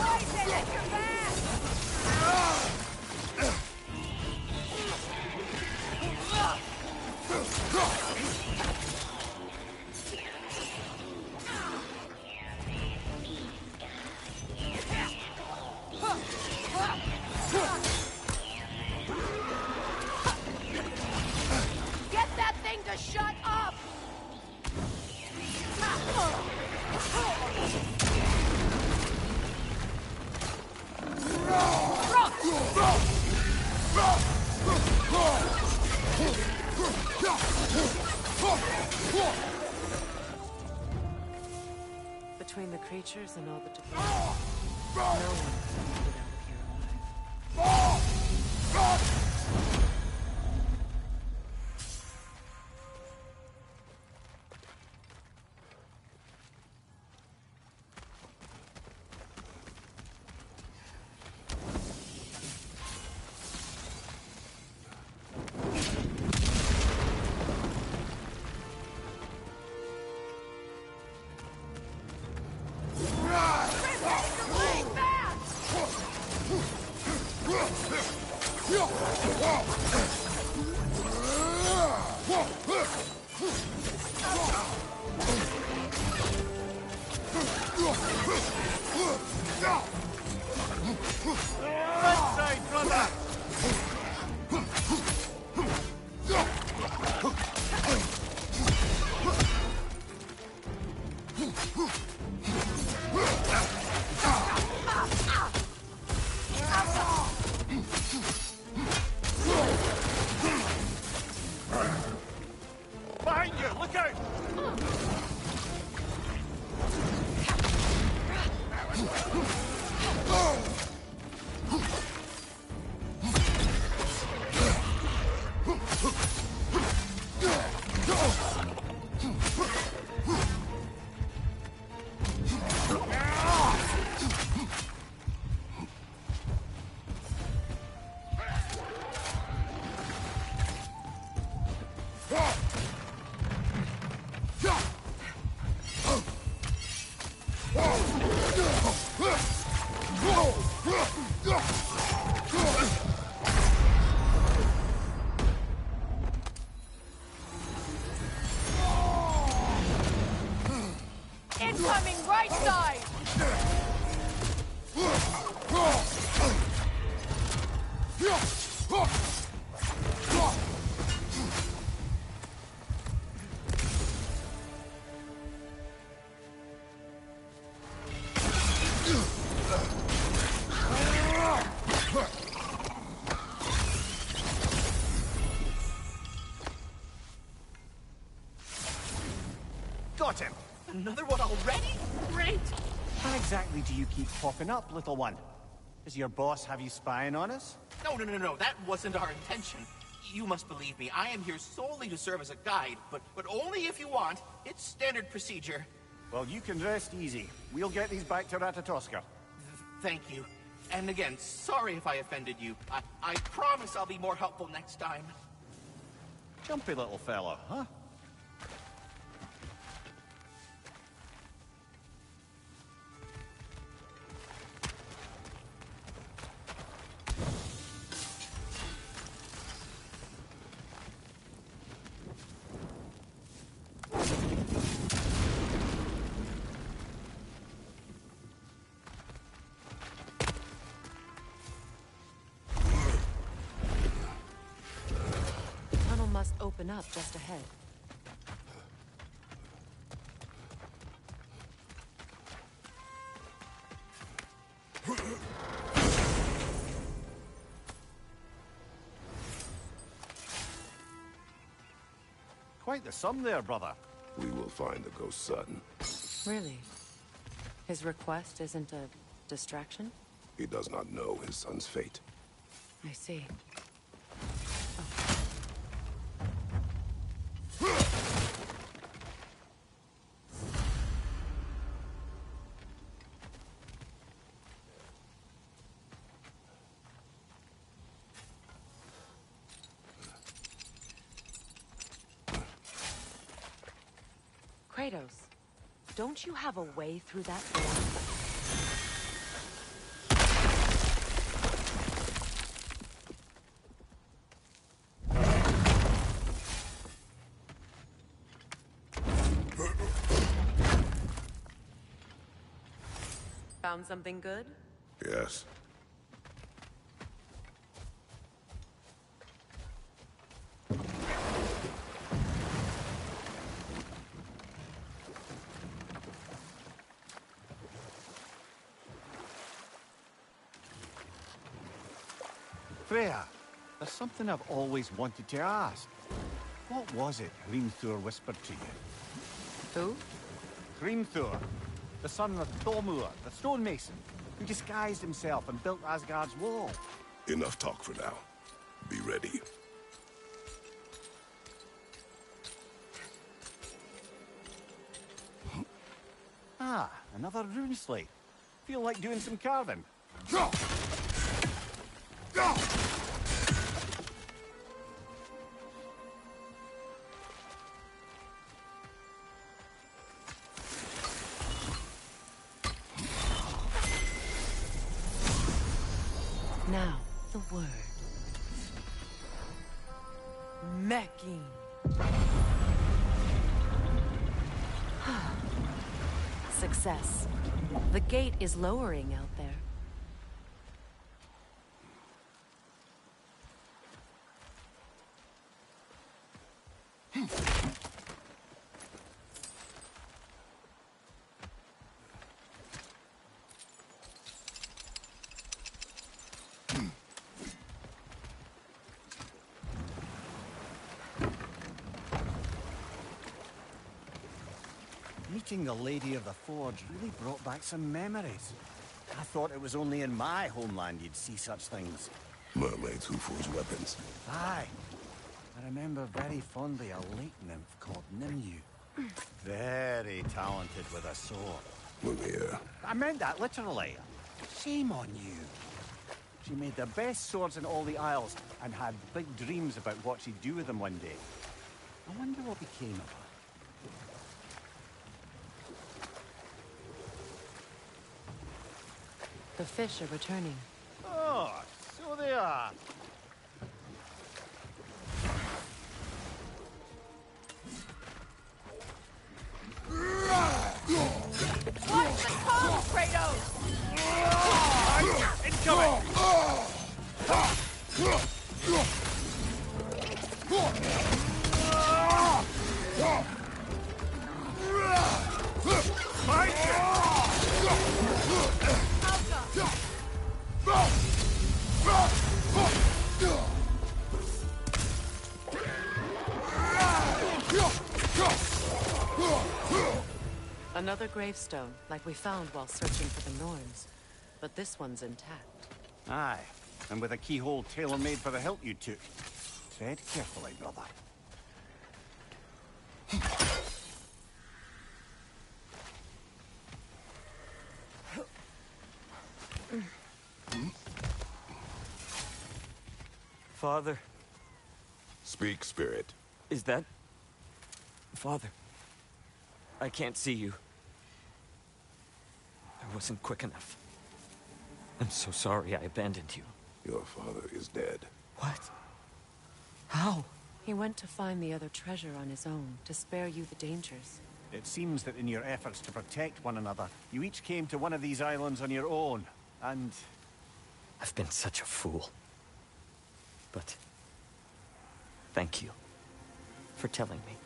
Poison at your back! Get that thing to shut up! Between the creatures and all the debris, no one can get out of here alive. Behind you! Look out! Incoming right side! Got him! Another one already? Great! How exactly do you keep popping up, little one? Does your boss have you spying on us? No. That wasn't our intention. You must believe me. I am here solely to serve as a guide, but only if you want. It's standard procedure. Well, you can rest easy. We'll get these back to Ratatoska. Thank you. And again, sorry if I offended you. I promise I'll be more helpful next time. Jumpy little fella, huh? Open up just ahead. Quite the sum there, brother. We will find the ghost son. Really? His request isn't a distraction? He does not know his son's fate. I see. Kratos, don't you have a way through that door? Found something good? Yes. Freya, there's something I've always wanted to ask. What was it Hrimthur whispered to you? Who? Hrimthur, the son of Thormur, the stonemason, who disguised himself and built Asgard's wall. Enough talk for now. Be ready. Ah, another rune slate. Feel like doing some carving. Now, the word. Mecking. Success. The gate is lowering out there. Meeting the Lady of the Forge really brought back some memories. I thought it was only in my homeland you'd see such things. Mermaids who forge weapons. Aye. I remember very fondly a lake nymph called Nimue. Very talented with a sword. Mimir. I meant that literally. Shame on you. She made the best swords in all the Isles and had big dreams about what she'd do with them one day. I wonder what became of her. The fish are returning. Oh, so they are. Watch the tongue, Kratos! Incoming! Another gravestone, like we found while searching for the Norns. But this one's intact. Aye, and with a keyhole tailor-made for the hilt you took. Tread carefully, brother. Father. Speak, Spirit. Is that... Father? I can't see you. I wasn't quick enough. I'm so sorry I abandoned you. Your father is dead. What? How? He went to find the other treasure on his own, to spare you the dangers. It seems that in your efforts to protect one another, you each came to one of these islands on your own, and... I've been such a fool. But... thank you for telling me.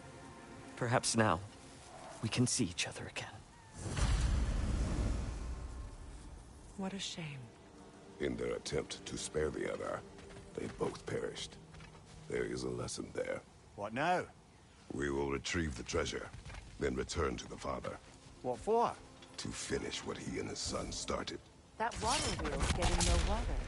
Perhaps now, we can see each other again. What a shame. In their attempt to spare the other, they both perished. There is a lesson there. What now? We will retrieve the treasure, then return to the father. What for? To finish what he and his son started. That water wheel's getting no water.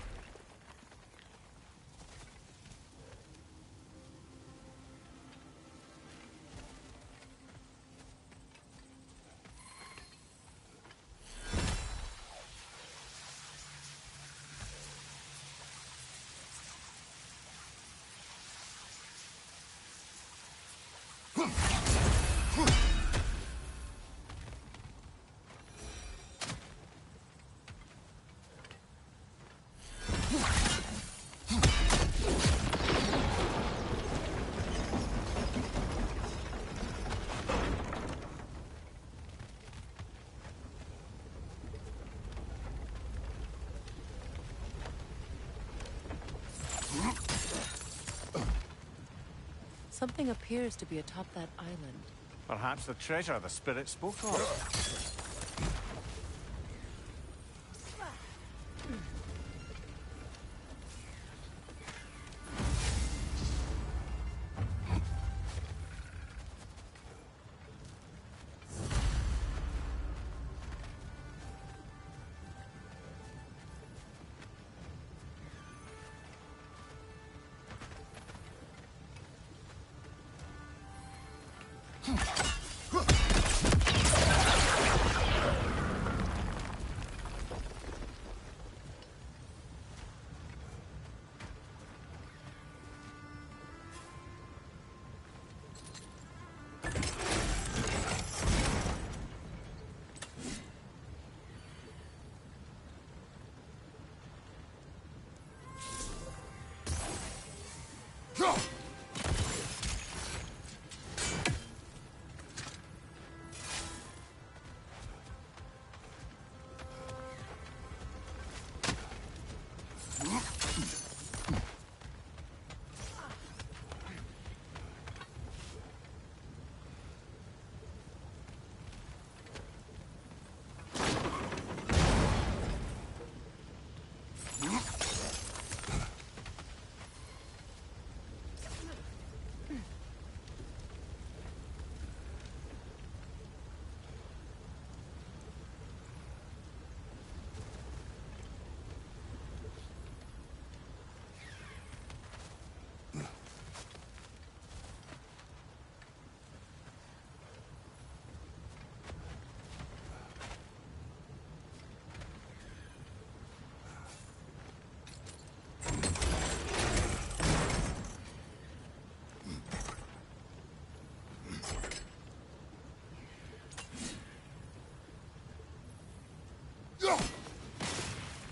Something appears to be atop that island. Perhaps the treasure the spirit spoke of.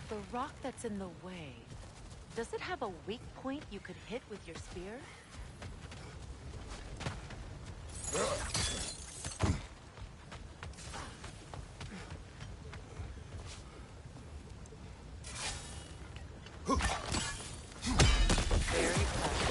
The rock that's in the way, does it have a weak point you could hit with your spear? Very clever.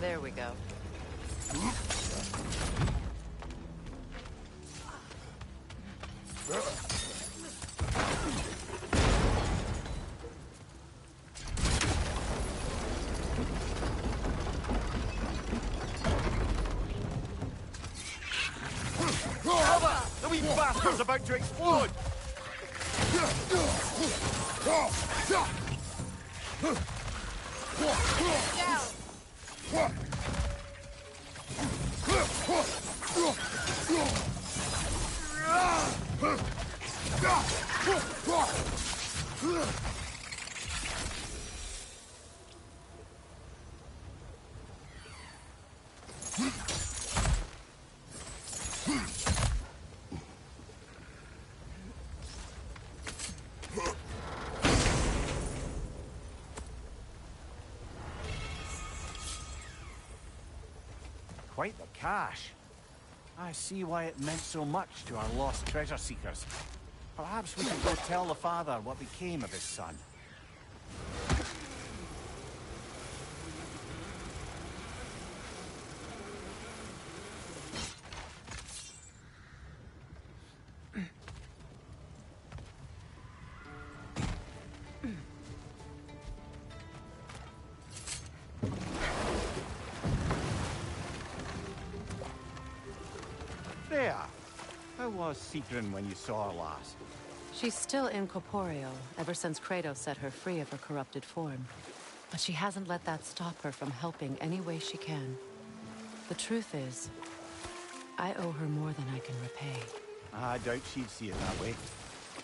There we go. Cover! The wee bastard's about to explode! Quite the cache. I see why it meant so much to our lost treasure seekers. Perhaps we could go tell the father what became of his son. Freya, how was Sigrun when you saw her last? She's still incorporeal, ever since Kratos set her free of her corrupted form. But she hasn't let that stop her from helping any way she can. The truth is, I owe her more than I can repay. I doubt she'd see it that way.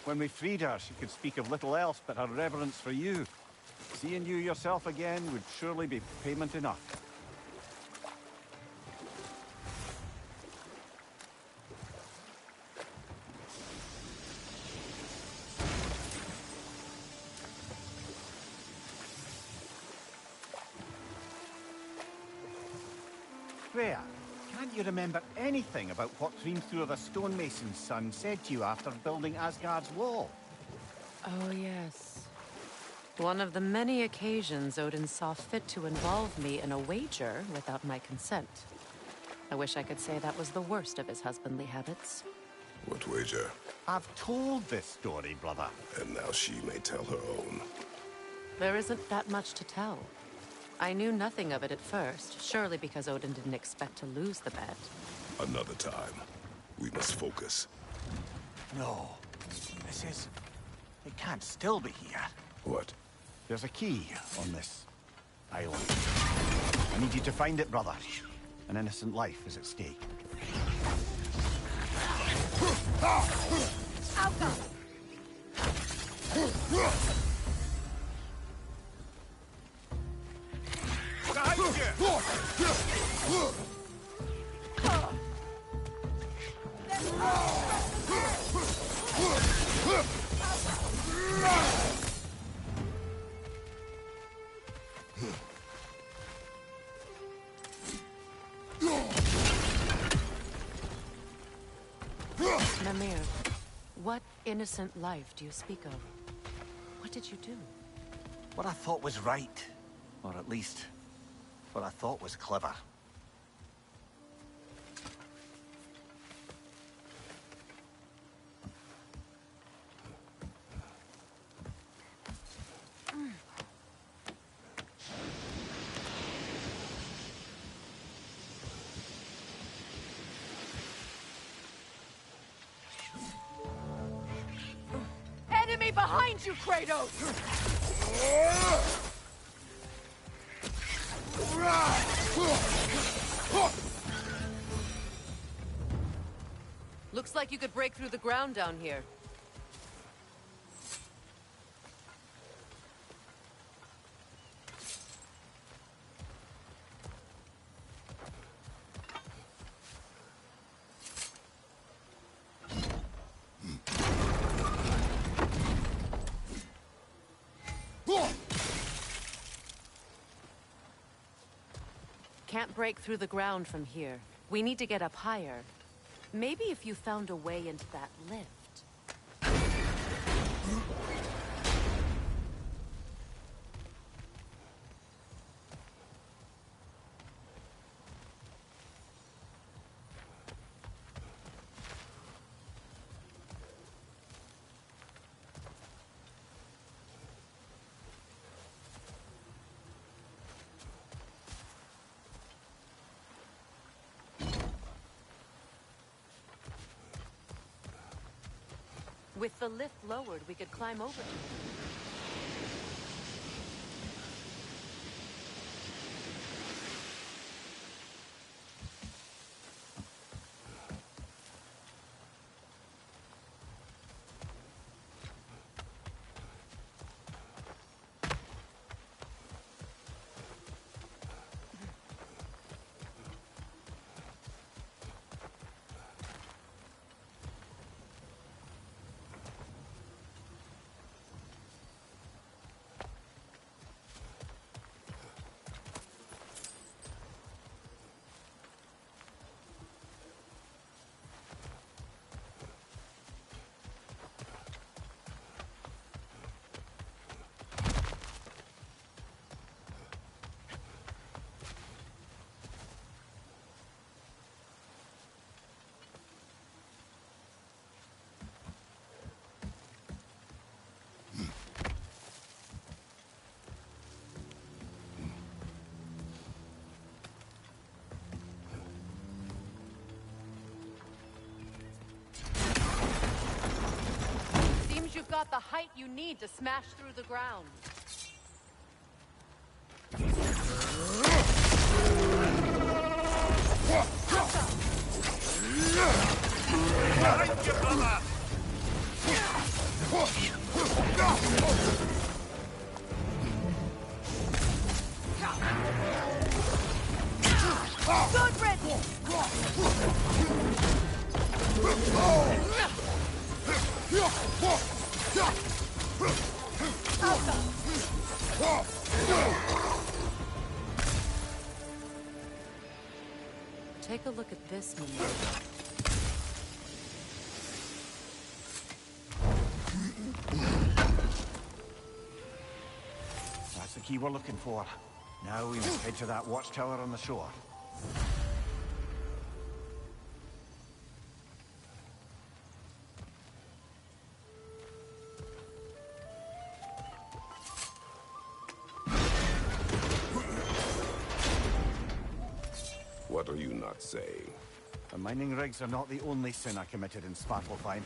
When we freed her, she could speak of little else but her reverence for you. Seeing you yourself again would surely be payment enough. Freya, can't you remember anything about what Hrimthur the stonemason's son said to you after building Asgard's wall? Oh, yes. One of the many occasions Odin saw fit to involve me in a wager without my consent. I wish I could say that was the worst of his husbandly habits. What wager? I've told this story, brother. And now she may tell her own. There isn't that much to tell. I knew nothing of it at first, surely because Odin didn't expect to lose the bet. Another time. We must focus. No. This is... It can't still be here. What? There's a key on this island. I need you to find it, brother. An innocent life is at stake. Outcome! Mimir, what innocent life do you speak of? What did you do? What I thought was right. Or at least, what I thought was clever. Enemy behind you, Kratos! Looks like you could break through the ground down here. Can't break through the ground from here. We need to get up higher. Maybe if you found a way into that lift. With the lift lowered, we could climb over to it. You've got the height you need to smash through the ground. Good riddance! Take a look at this, Mimir. That's the key we're looking for. Now we must head to that watchtower on the shore. What are you not saying? The mining rigs are not the only sin I committed in Svartalfheim.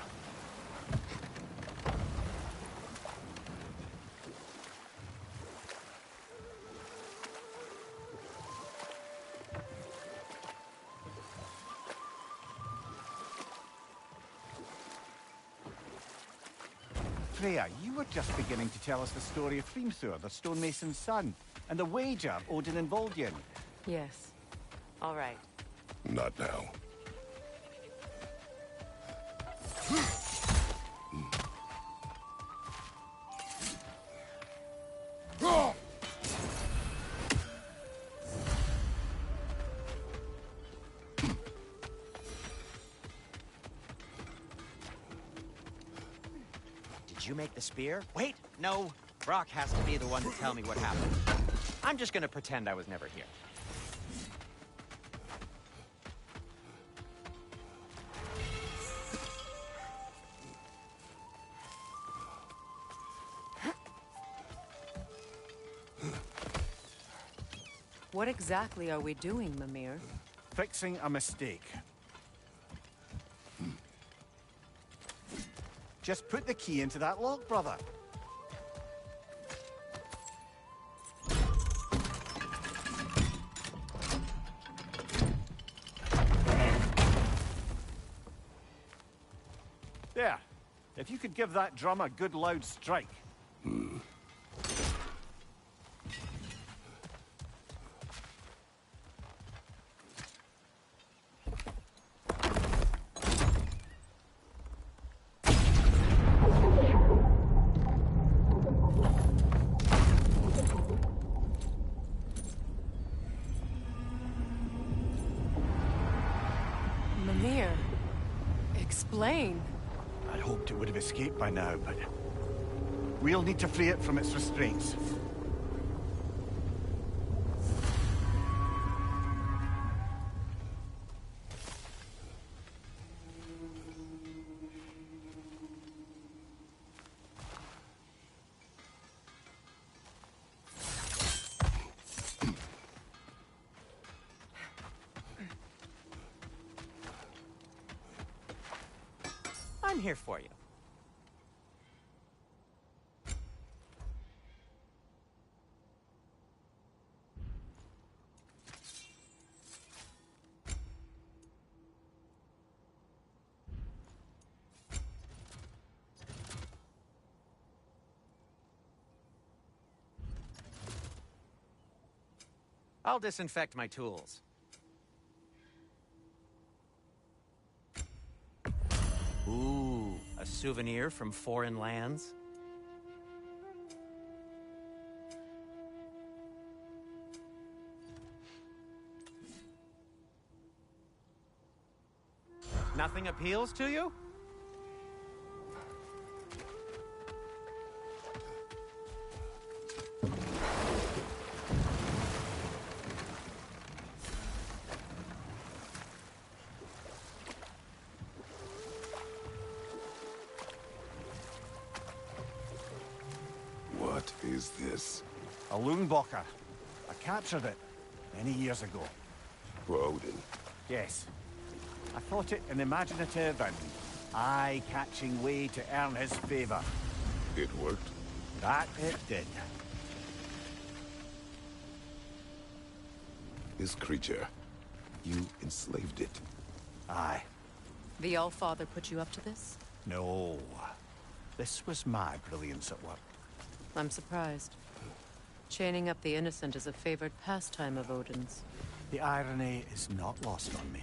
Freya, you were just beginning to tell us the story of Hrimthur, the stonemason's son, and the wager of Odin and Vol'jin. Yes. All right. Not now. Did you make the spear? Wait, no. Brock has to be the one to tell me what happened. I'm just gonna pretend I was never here. What exactly are we doing, Mimir? Fixing a mistake. Just put the key into that lock, brother. There. If you could give that drum a good loud strike. Mimir, explain. I'd hoped it would have escaped by now, but we'll need to free it from its restraints. I'm here for you. I'll disinfect my tools. Ooh, a souvenir from foreign lands? Nothing appeals to you? What is this? A Loonbocker. I captured it many years ago. For Odin. Yes. I thought it an imaginative and eye-catching way to earn his favor. It worked? That it did. This creature, you enslaved it. Aye. The Allfather put you up to this? No. This was my brilliance at work. I'm surprised. Chaining up the innocent is a favored pastime of Odin's. The irony is not lost on me.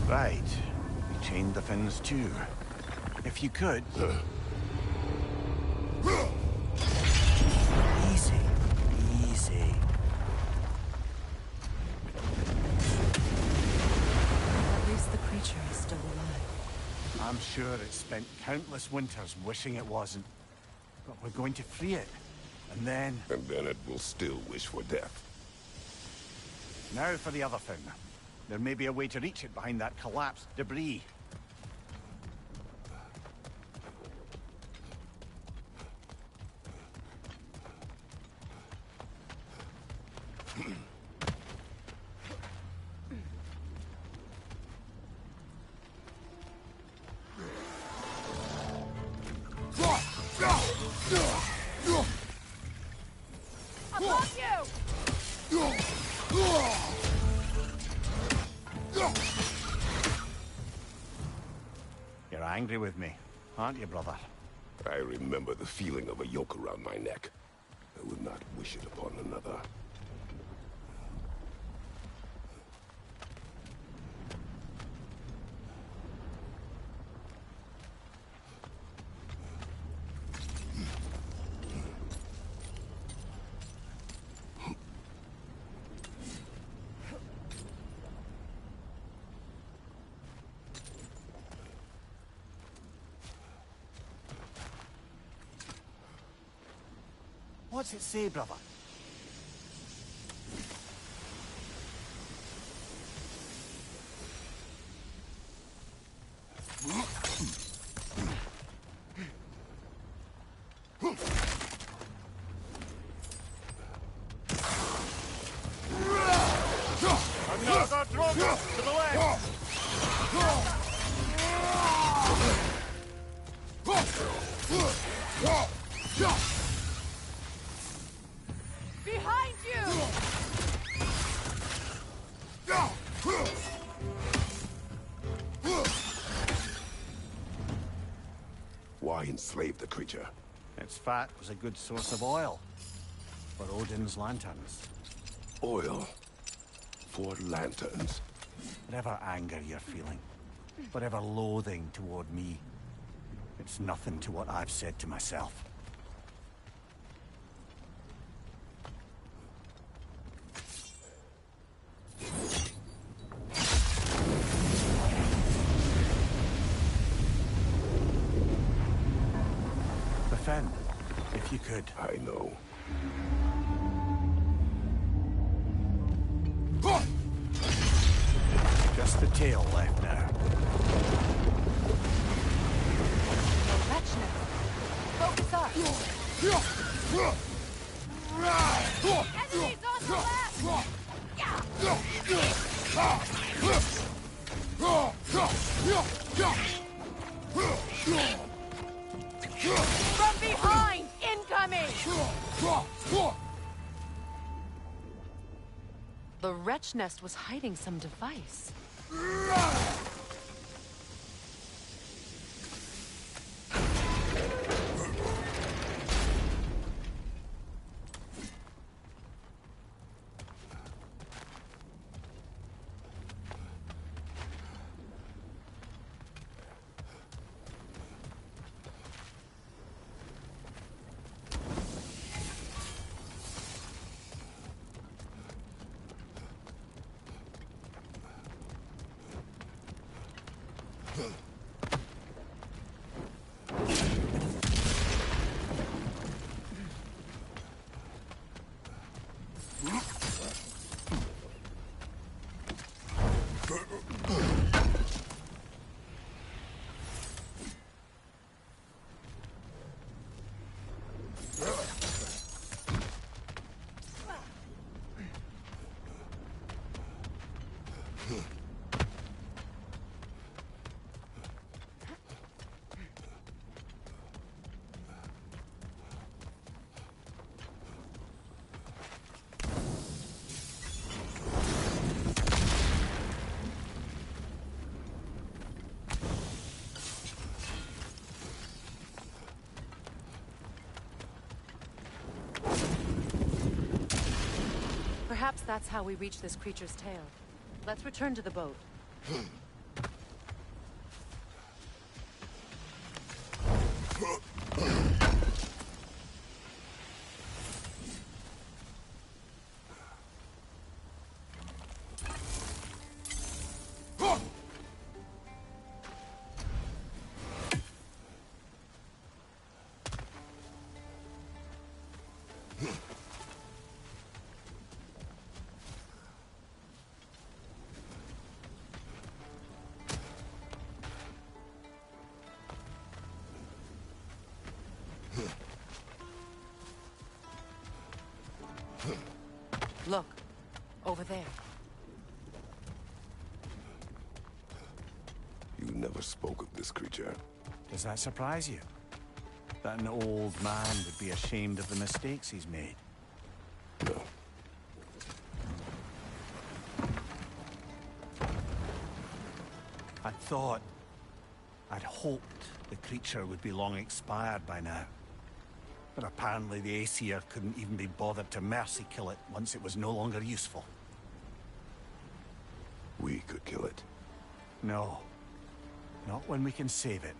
Right. We chained the fins too. If you could... Easy. Easy. At least the creature is still alive. I'm sure it spent countless winters wishing it wasn't. But we're going to free it. And then... And then it will still wish for death. Now for the other fin. There may be a way to reach it behind that collapsed debris. Above you! You're angry with me, aren't you, brother? I remember the feeling of a yoke around my neck. I would not wish it upon another. What's it say, brother? Another drop to the left! enslaved the creature. Its fat was a good source of oil for Odin's lanterns. Oil for lanterns. Whatever anger you're feeling, whatever loathing toward me, it's nothing to what I've said to myself. Defend, if you could. I know. Just the tail left now. Wretchness. Focus up. Enemies on the left! From behind! Incoming! The wretch nest was hiding some device. Perhaps that's how we reach this creature's tail. Let's return to the boat. Look, over there. You never spoke of this creature. Does that surprise you? That an old man would be ashamed of the mistakes he's made? No. I'd hoped the creature would be long expired by now. But apparently the Aesir couldn't even be bothered to mercy kill it once it was no longer useful. We could kill it. No. Not when we can save it.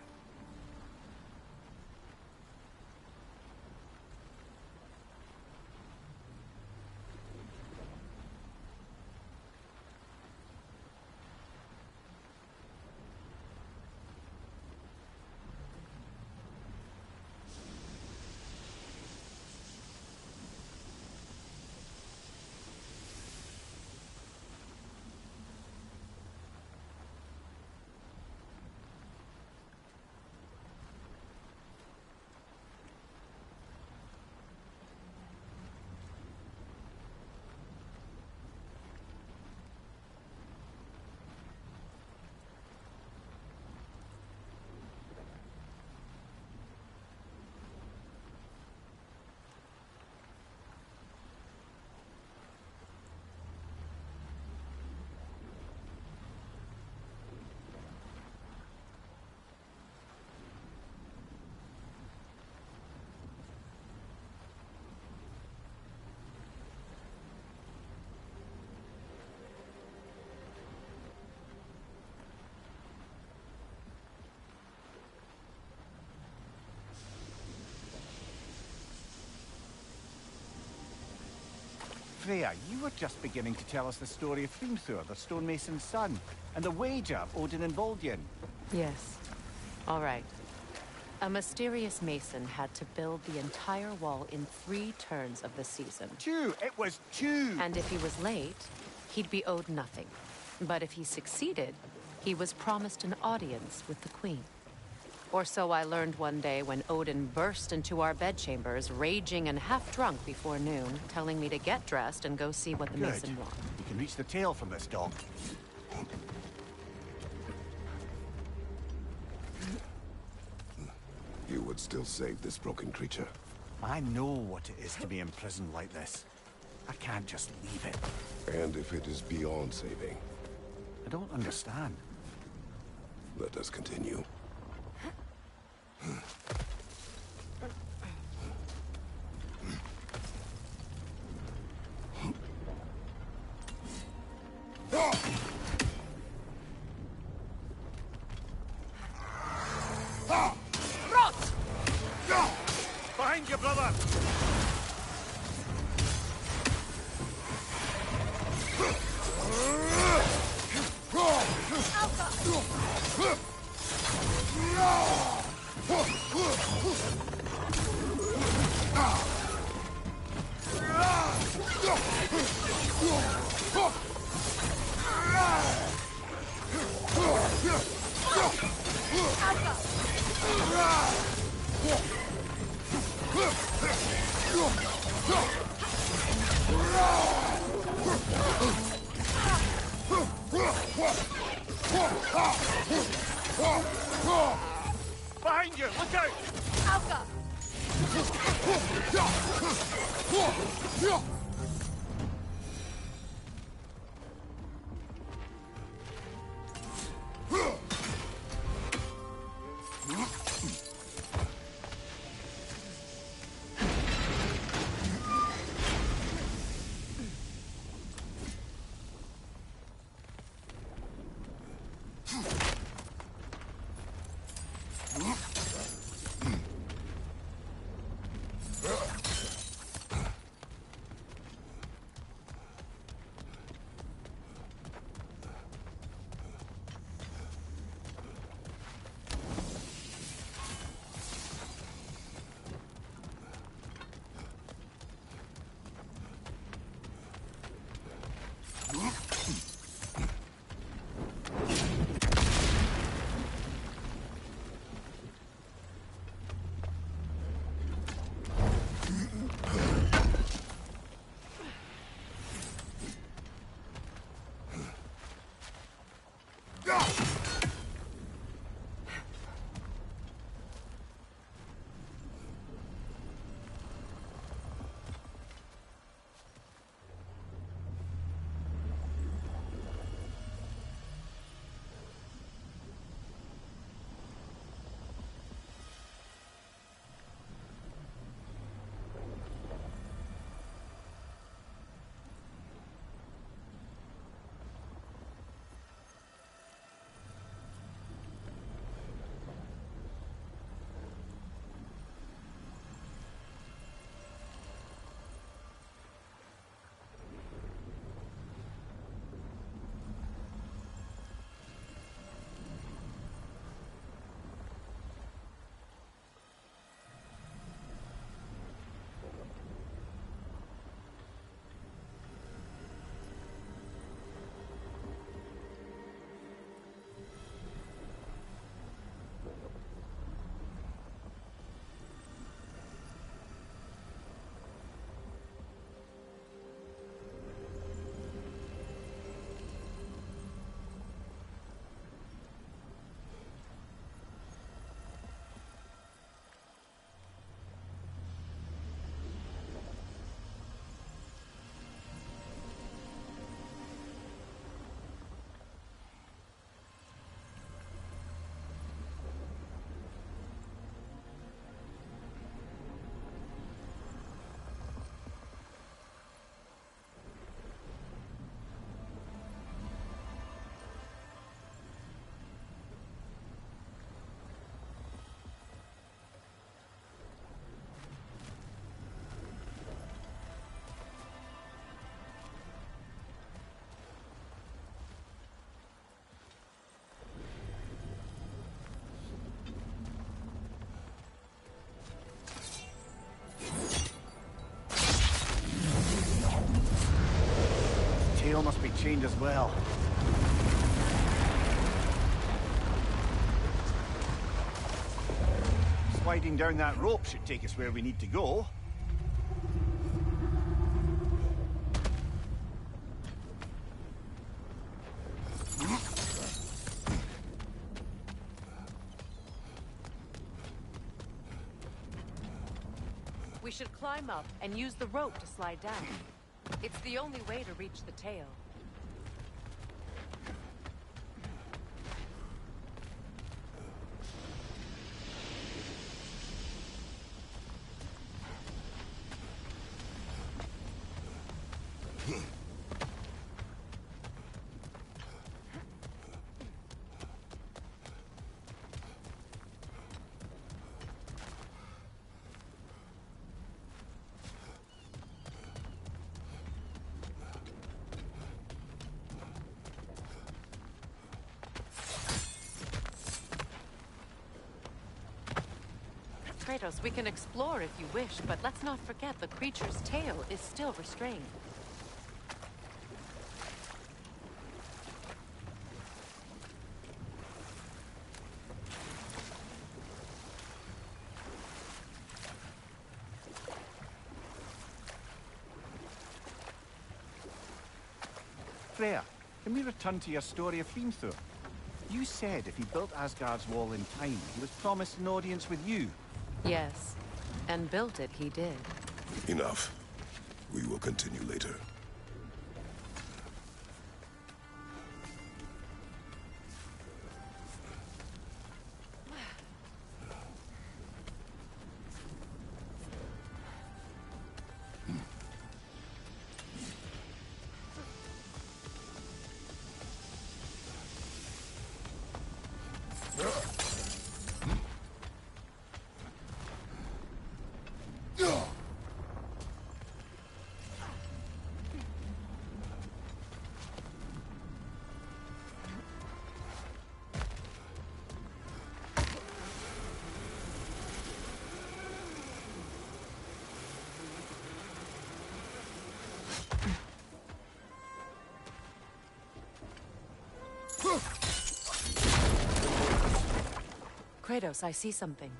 Freya, you were just beginning to tell us the story of Hrimthur, the stonemason's son, and the wager of Odin and Voldian. Yes. All right. A mysterious mason had to build the entire wall in 3 turns of the season. 2! It was 2! And if he was late, he'd be owed nothing. But if he succeeded, he was promised an audience with the queen. Or so I learned one day when Odin burst into our bedchambers, raging and half-drunk before noon, telling me to get dressed and go see what the Good. mason wanted. You can reach the tail from this dog. You would still save this broken creature. I know what it is to be imprisoned like this. I can't just leave it. And if it is beyond saving, I don't understand. let us continue. Behind you, brother! Behind you! Look out! Alka! tail must be chained as well. Sliding down that rope should take us where we need to go. We should climb up and use the rope to slide down. It's the only way to reach the tail. Kratos, we can explore if you wish, but let's not forget the creature's tail is still restrained. Freya, can we return to your story of Hrimthur? You said if he built Asgard's wall in time, he was promised an audience with you. Yes, and built it he did. Enough. We will continue later. Kratos, I see something.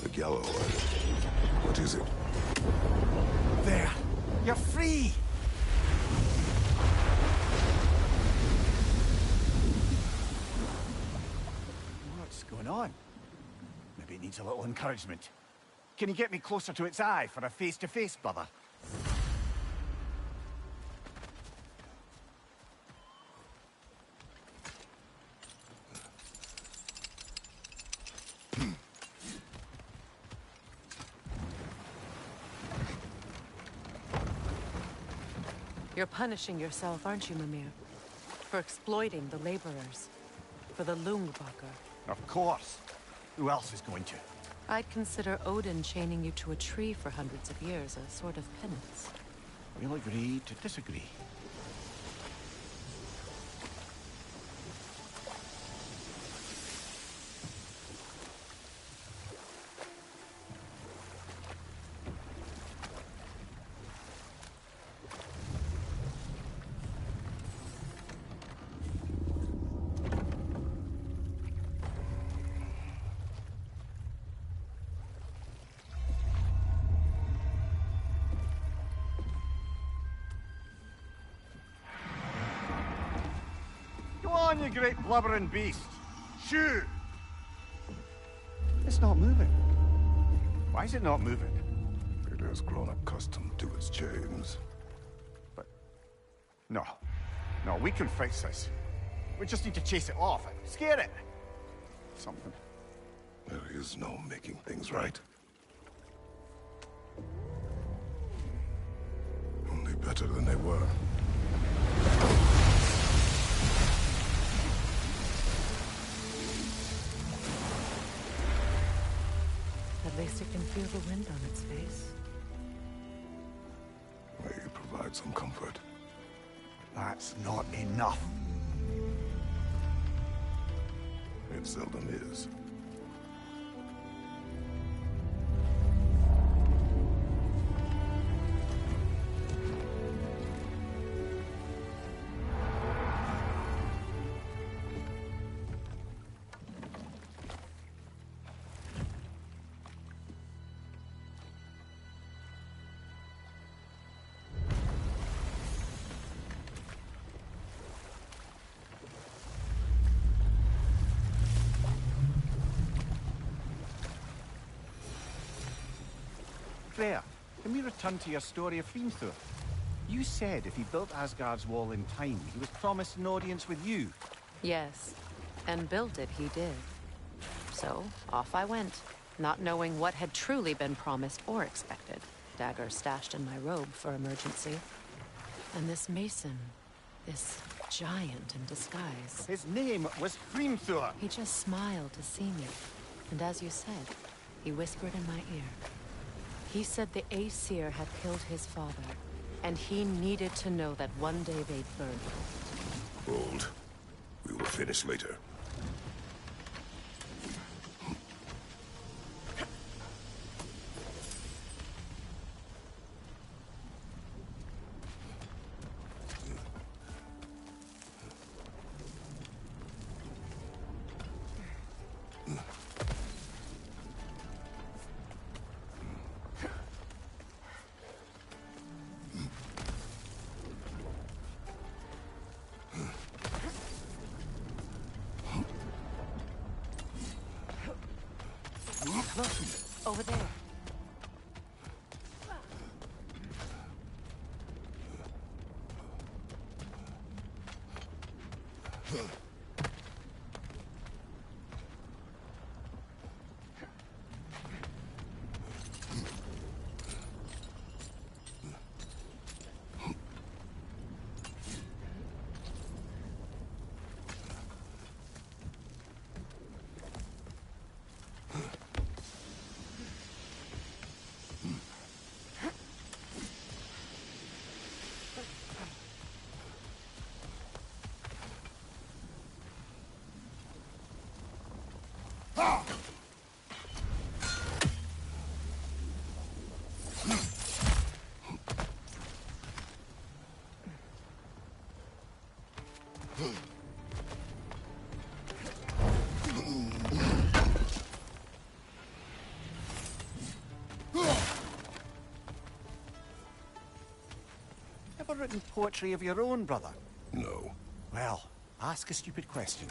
The Gallow. What is it? There! You're free! What's going on? Maybe it needs a little encouragement. Can you get me closer to its eye for a face-to-face, brother? You're punishing yourself, aren't you, Mimir? For exploiting the laborers. For the Lungbacher. Of course. Who else is going to? I'd consider Odin chaining you to a tree for hundreds of years a sort of penance. We'll agree to disagree. On, you great blubbering beast! Shoot! It's not moving. Why is it not moving? It has grown accustomed to its chains. But... No. No, we can fix this. We just need to chase it off. Scare it! Something. There is no making things right. Only better than they were. The At least it can feel the wind on its face. May it provide some comfort. That's not enough. It seldom is. Freya, can we return to your story of Hrimthur? You said if he built Asgard's wall in time, he was promised an audience with you. Yes, and built it he did. So, off I went, not knowing what had truly been promised or expected. Dagger stashed in my robe for emergency. And this mason, this giant in disguise. His name was Hrimthur. He just smiled to see me. And as you said, he whispered in my ear. He said the Aesir had killed his father, and he needed to know that one day they'd burn him. Hold. We will finish later. Over there. Ever written poetry of your own, brother? No. Well, ask a stupid question.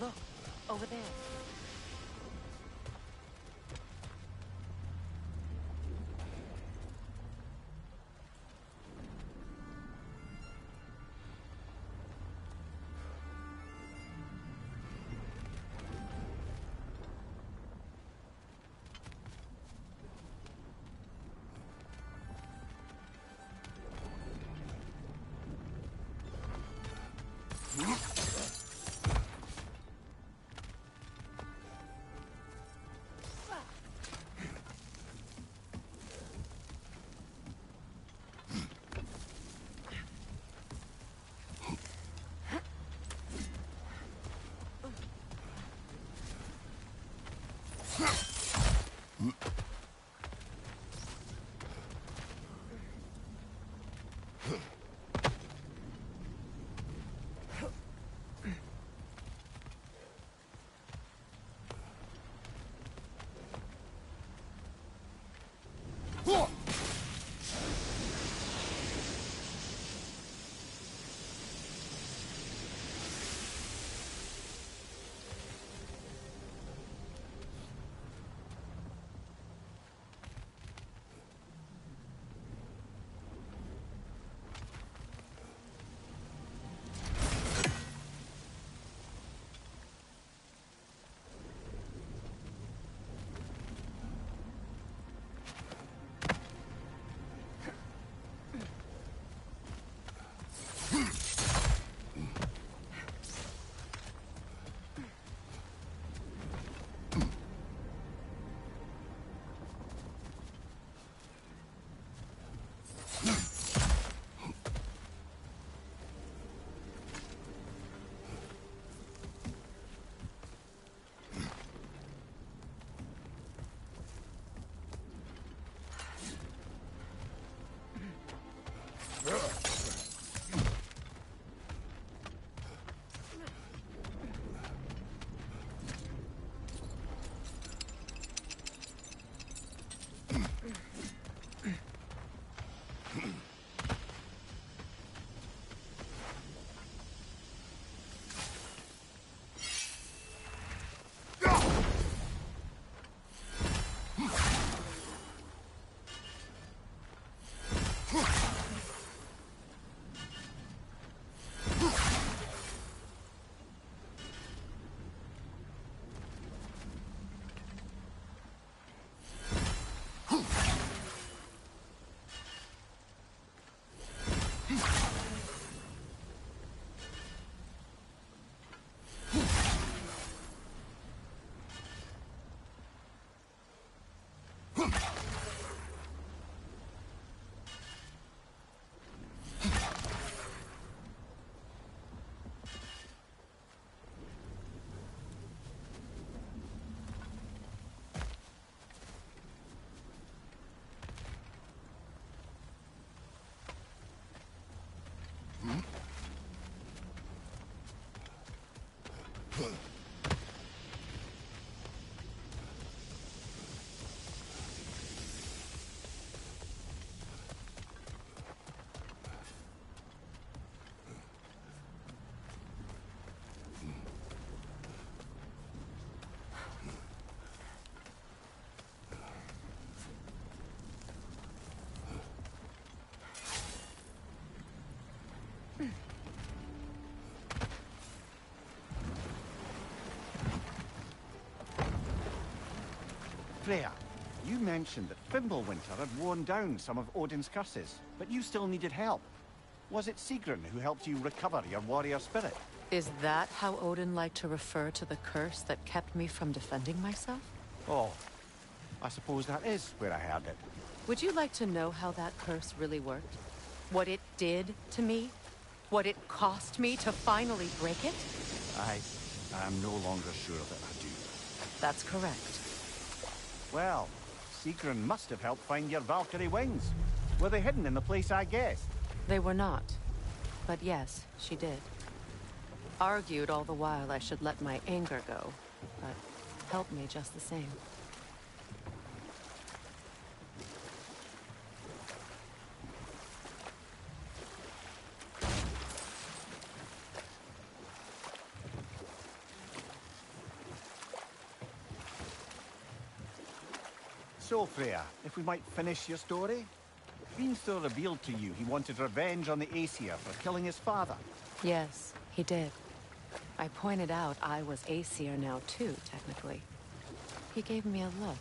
Look, over there. Freya, you mentioned that Fimbulwinter had worn down some of Odin's curses, but you still needed help. Was it Sigrun who helped you recover your warrior spirit? Is that how Odin liked to refer to the curse that kept me from defending myself? Oh, I suppose that is where I heard it. Would you like to know how that curse really worked? What it did to me? What it cost me to finally break it? I am no longer sure that I do. That's correct. Well, Sigrun must have helped find your Valkyrie wings. Were they hidden in the place I guessed? They were not. But yes, she did. Argued all the while I should let my anger go, but helped me just the same. So, Freya, if we might finish your story? Beanstor revealed to you he wanted revenge on the Aesir for killing his father. Yes, he did. I pointed out I was Aesir now too, technically. He gave me a look,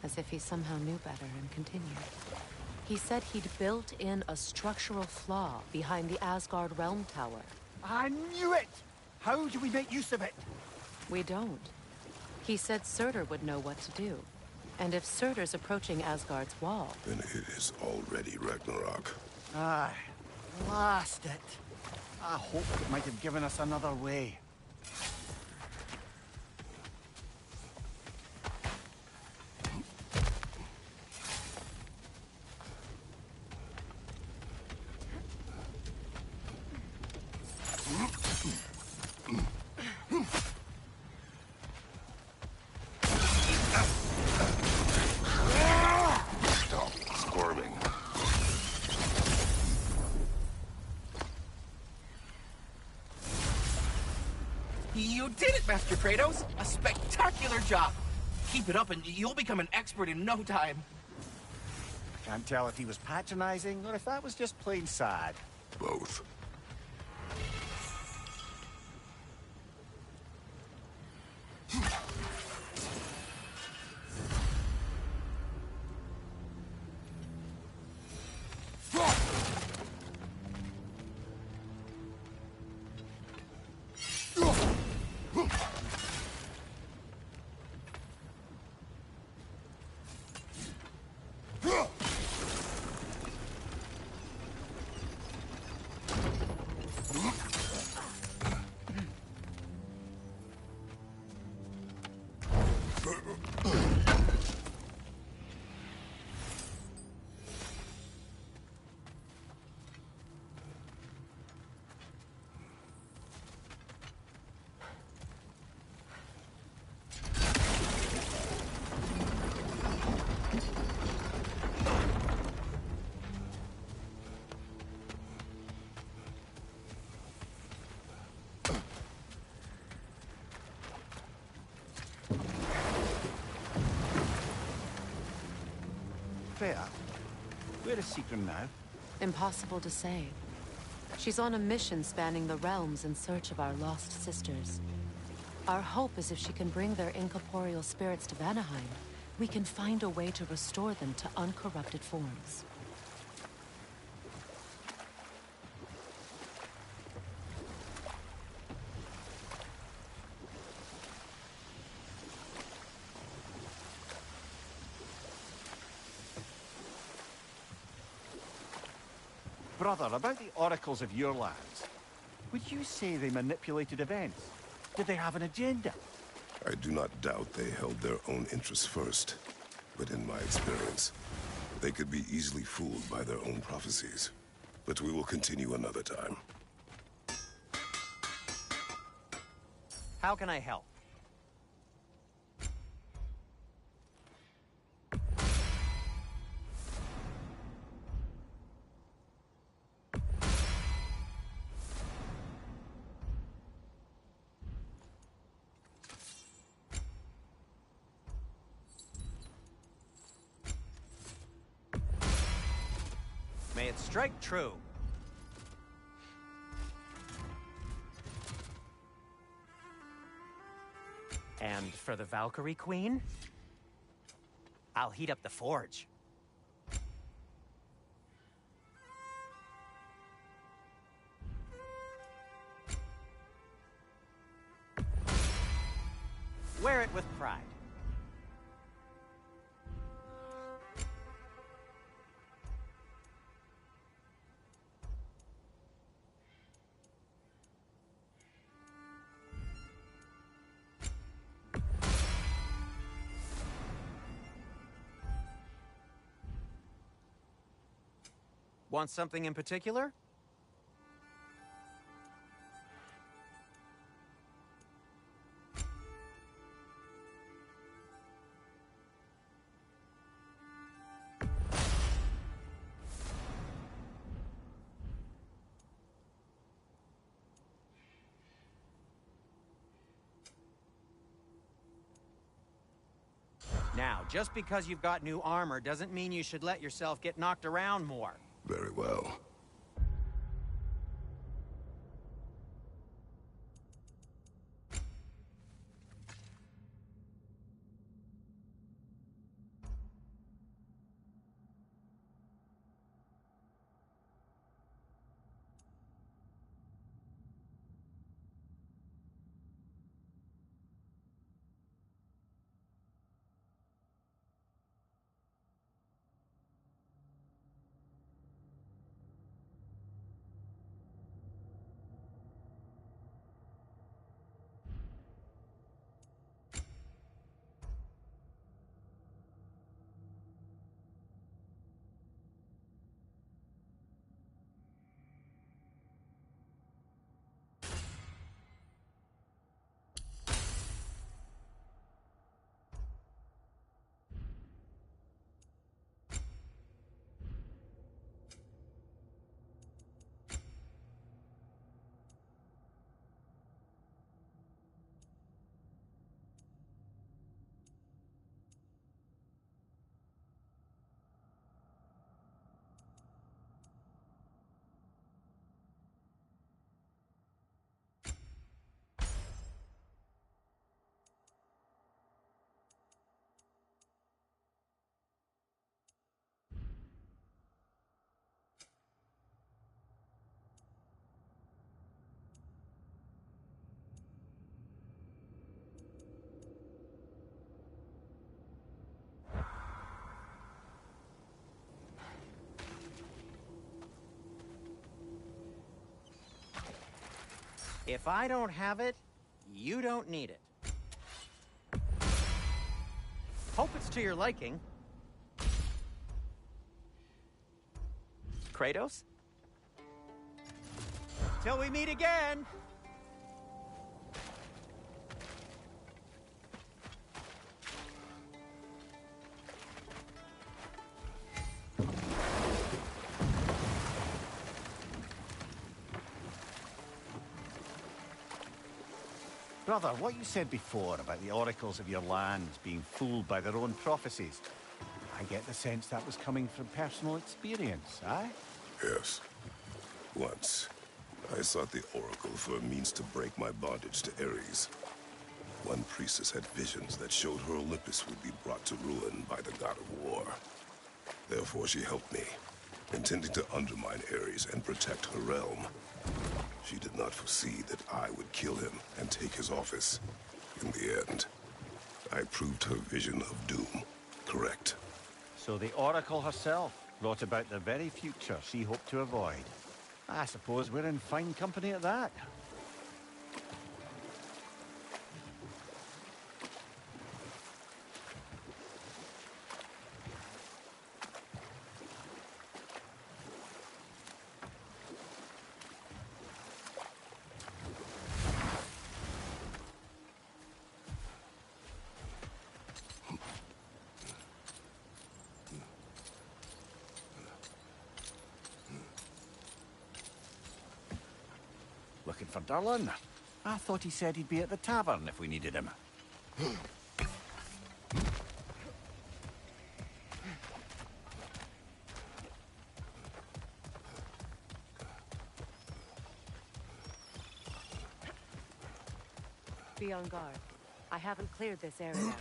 as if he somehow knew better, and continued. He said he'd built in a structural flaw behind the Asgard Realm Tower. I knew it! How do we make use of it? We don't. He said Surtur would know what to do. And if Surtur's approaching Asgard's wall... Then it is already Ragnarok. Aye, blast it. I hoped it might have given us another way. Stop squirming. You did it, Master Kratos! A spectacular job! Keep it up and you'll become an expert in no time. Can't tell if he was patronizing or if that was just plain sad. Both. Freya, where is Seekrim now? Impossible to say. She's on a mission spanning the realms in search of our lost sisters. Our hope is if she can bring their incorporeal spirits to Vanaheim, we can find a way to restore them to uncorrupted forms. Brother, about the oracles of your lands, would you say they manipulated events? Did they have an agenda? I do not doubt they held their own interests first. But in my experience, they could be easily fooled by their own prophecies. But we will continue another time. How can I help? May it strike true. And for the Valkyrie Queen, I'll heat up the forge. Wear it with pride. Want something in particular? Now, just because you've got new armor doesn't mean you should let yourself get knocked around more. Very well. If I don't have it, you don't need it. Hope it's to your liking. Kratos? Till we meet again! Brother, what you said before about the oracles of your lands being fooled by their own prophecies, I get the sense that was coming from personal experience, aye? Yes. Once, I sought the oracle for a means to break my bondage to Ares. One priestess had visions that showed her Olympus would be brought to ruin by the god of war. Therefore, she helped me, intending to undermine Ares and protect her realm. She did not foresee that I would kill him and take his office. In the end, I proved her vision of doom correct. So the oracle herself brought about the very future she hoped to avoid. I suppose we're in fine company at that. Looking for Durlin? I thought he said he'd be at the tavern if we needed him. Be on guard. I haven't cleared this area.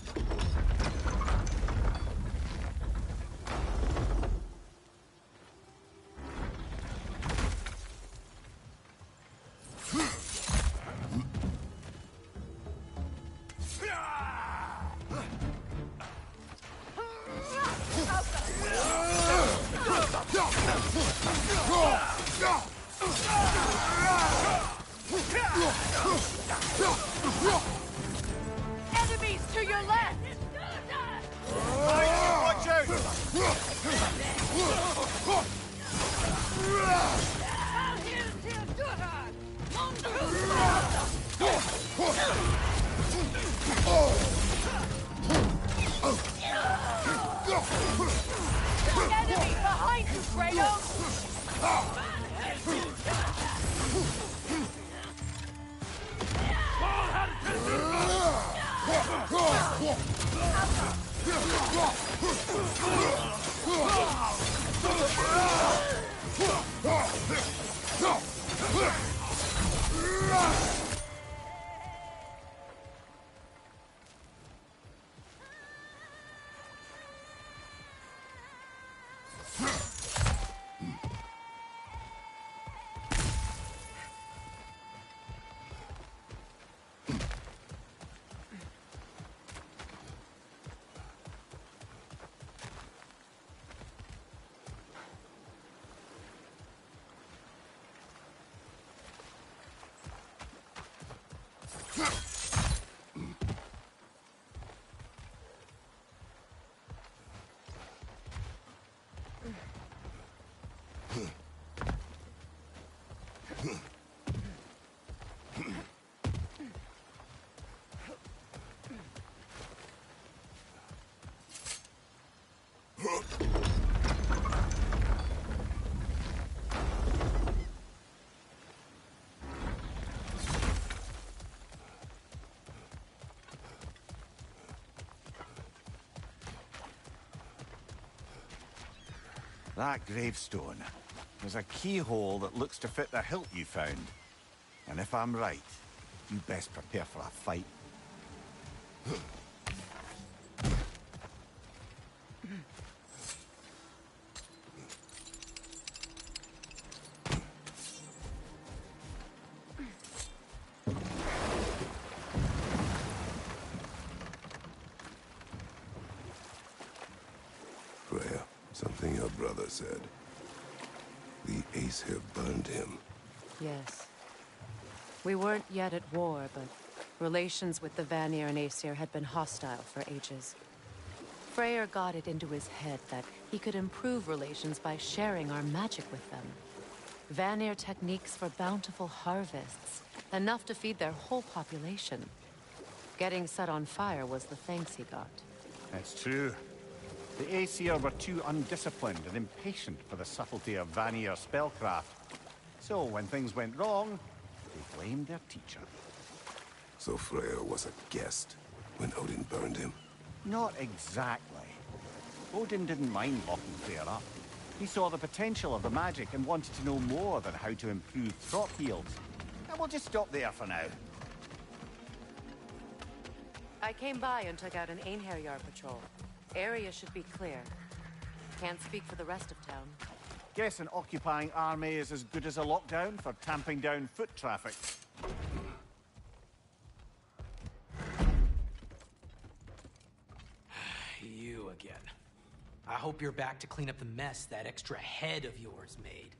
Enemies to your left! Watch out! Enemy behind you, Kratos! That gravestone was a keyhole that looks to fit the hilt you found. And if I'm right, you best prepare for a fight. Freya, something your brother said. The Aesir burned him. Yes. We weren't yet at war, but relations with the Vanir and Aesir had been hostile for ages. Freyr got it into his head that he could improve relations by sharing our magic with them. Vanir techniques for bountiful harvests, enough to feed their whole population. Getting set on fire was the thanks he got. It's true. The Aesir were too undisciplined and impatient for the subtlety of Vanir spellcraft. So when things went wrong, they blamed their teacher. So Freya was a guest when Odin burned him? Not exactly. Odin didn't mind locking Freya up. He saw the potential of the magic and wanted to know more than how to improve crop yields. And we'll just stop there for now. I came by and took out an Einherjar patrol. Area should be clear. Can't speak for the rest of town. Guess an occupying army is as good as a lockdown for tamping down foot traffic. You again. I hope you're back to clean up the mess that extra head of yours made.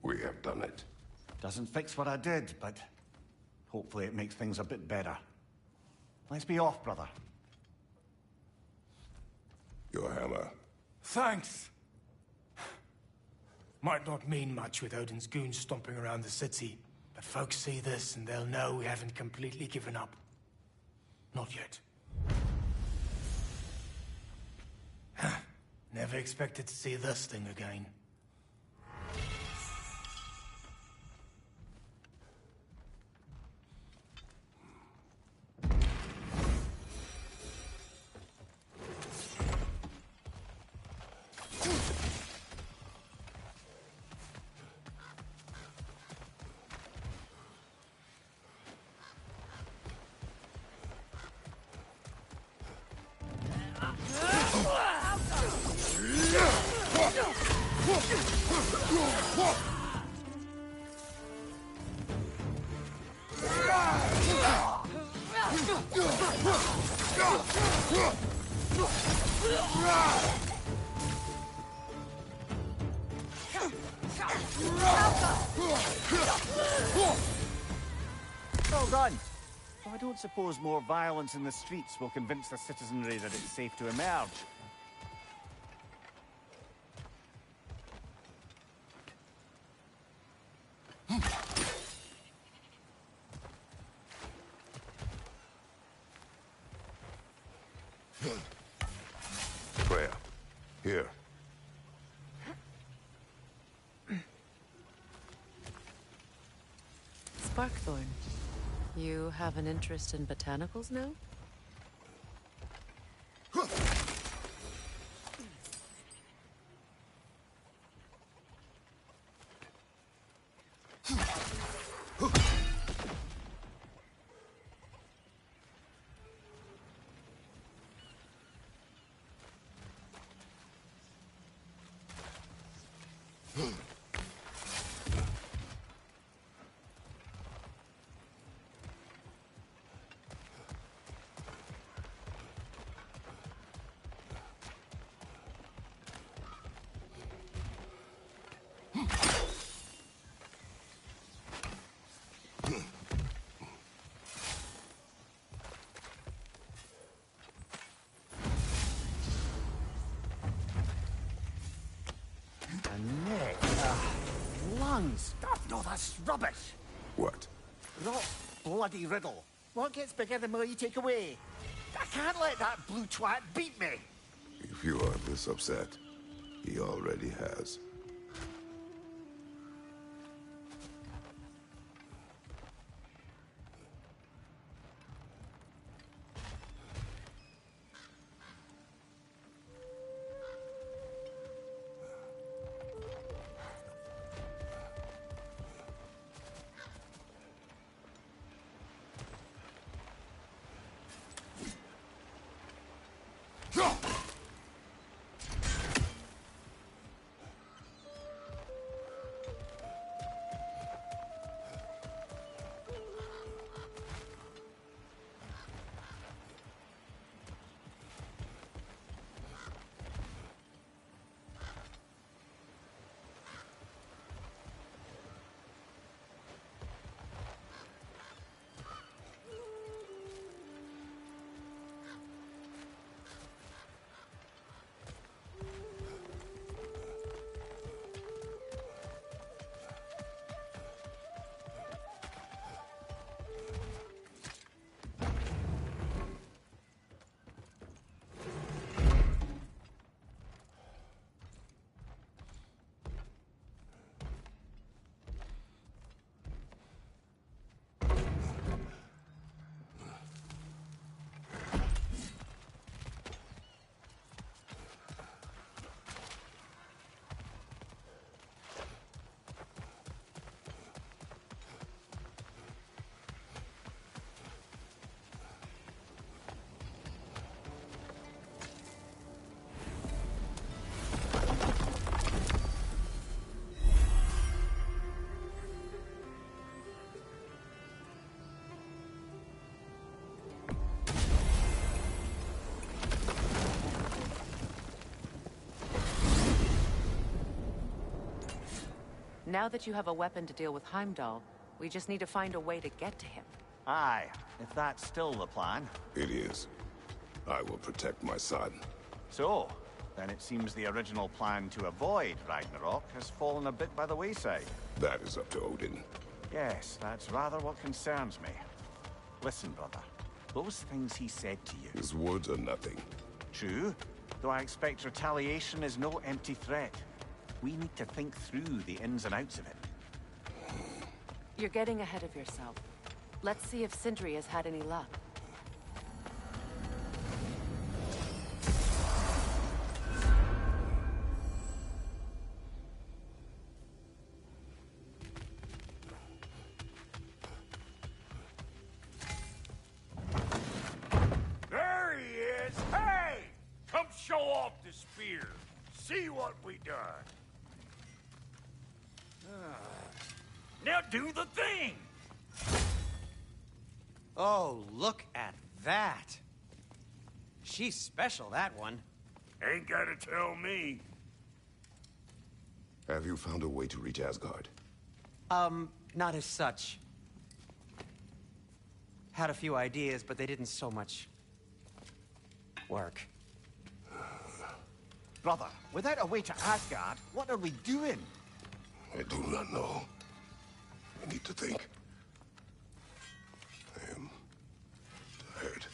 We have done it. Doesn't fix what I did, but hopefully it makes things a bit better. Let's be off, brother. Your hammer. Thanks. Might not mean much with Odin's goons stomping around the city, but folks see this and they'll know we haven't completely given up. Not yet. Never expected to see this thing again. Well done. Though I don't suppose more violence in the streets will convince the citizenry that it's safe to emerge. Freya, here. Sparkthorn, you have an interest in botanicals now? Oh, that's rubbish. What? Rot bloody riddle. What gets bigger the more you take away? I can't let that blue twat beat me. If you are this upset, he already has. Now that you have a weapon to deal with Heimdall, we just need to find a way to get to him. Aye, if that's still the plan. It is. I will protect my son. So, then it seems the original plan to avoid Ragnarok has fallen a bit by the wayside. That is up to Odin. Yes, that's rather what concerns me. Listen, brother. Those things he said to you... His words are nothing. True, though I expect retaliation is no empty threat. We need to think through the ins and outs of it. You're getting ahead of yourself. Let's see if Sindri has had any luck. There he is! Hey! Come show off the spear. See what we done. Now do the thing! Oh, look at that. She's special, that one. Ain't gotta tell me. Have you found a way to reach Asgard? Not as such. Had a few ideas, but they didn't so much work. Brother, without a way to Asgard, what are we doing? I do not know. I need to think. I am tired.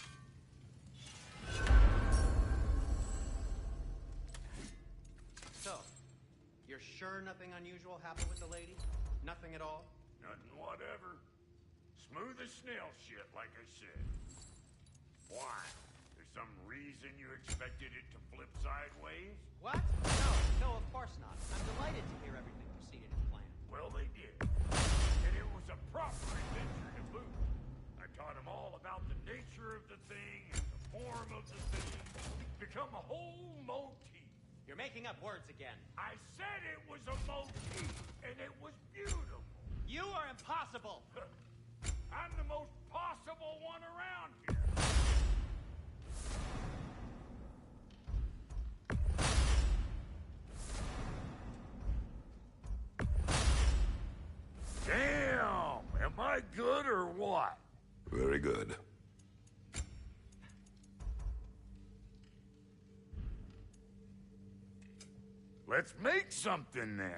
So, you're sure nothing unusual happened with the lady? Nothing at all? Nothing whatever. Smooth as snail shit, like I said. Why? There's some reason you expected it to flip sideways? What? No, of course not. I'm delighted to hear everything proceeded as planned. Well, they did. And it was a proper adventure to boot. I taught them all about the nature of the thing and the form of the thing. Become a whole motif. You're making up words again. I said it was a motif, and it was beautiful. You are impossible. I'm the most possible one around here. Damn! Am I good or what? Very good. Let's make something then.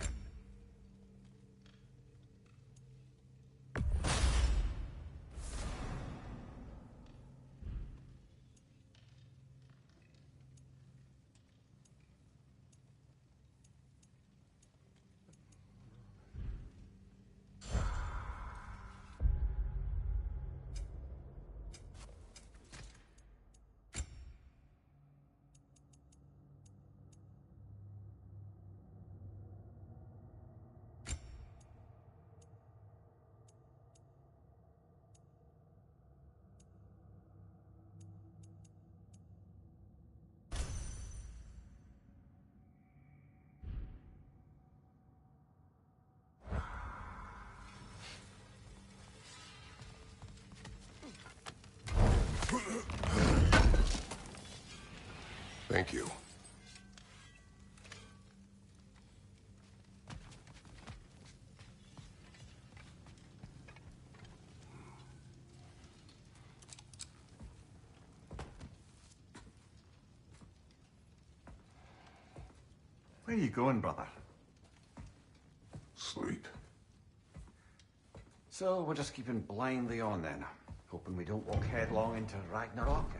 Thank you. Where are you going, brother? Sleep. So we're just keeping blindly on then, hoping we don't walk headlong into Ragnarok.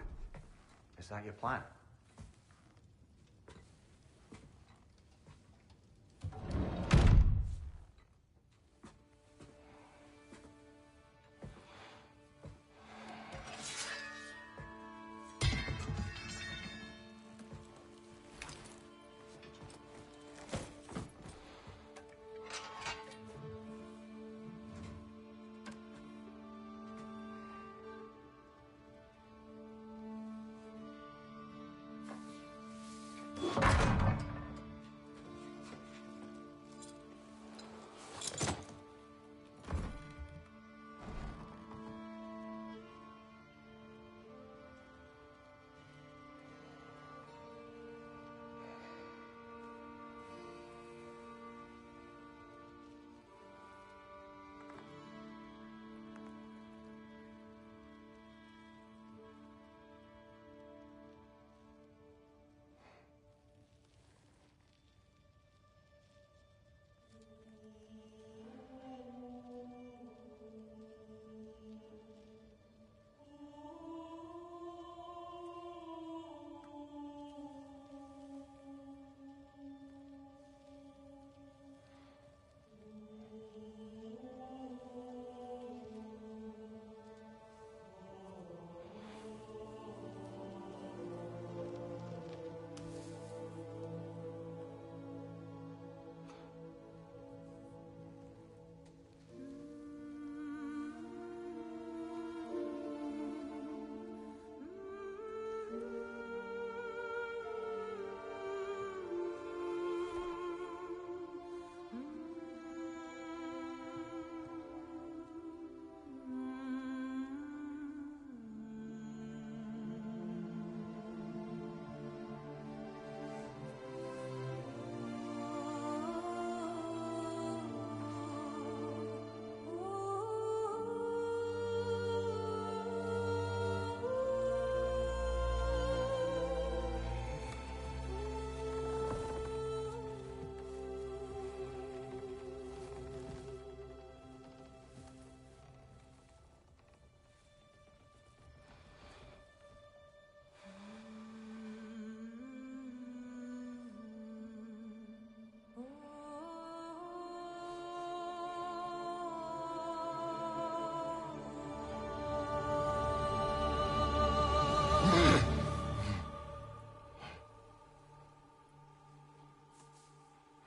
Is that your plan?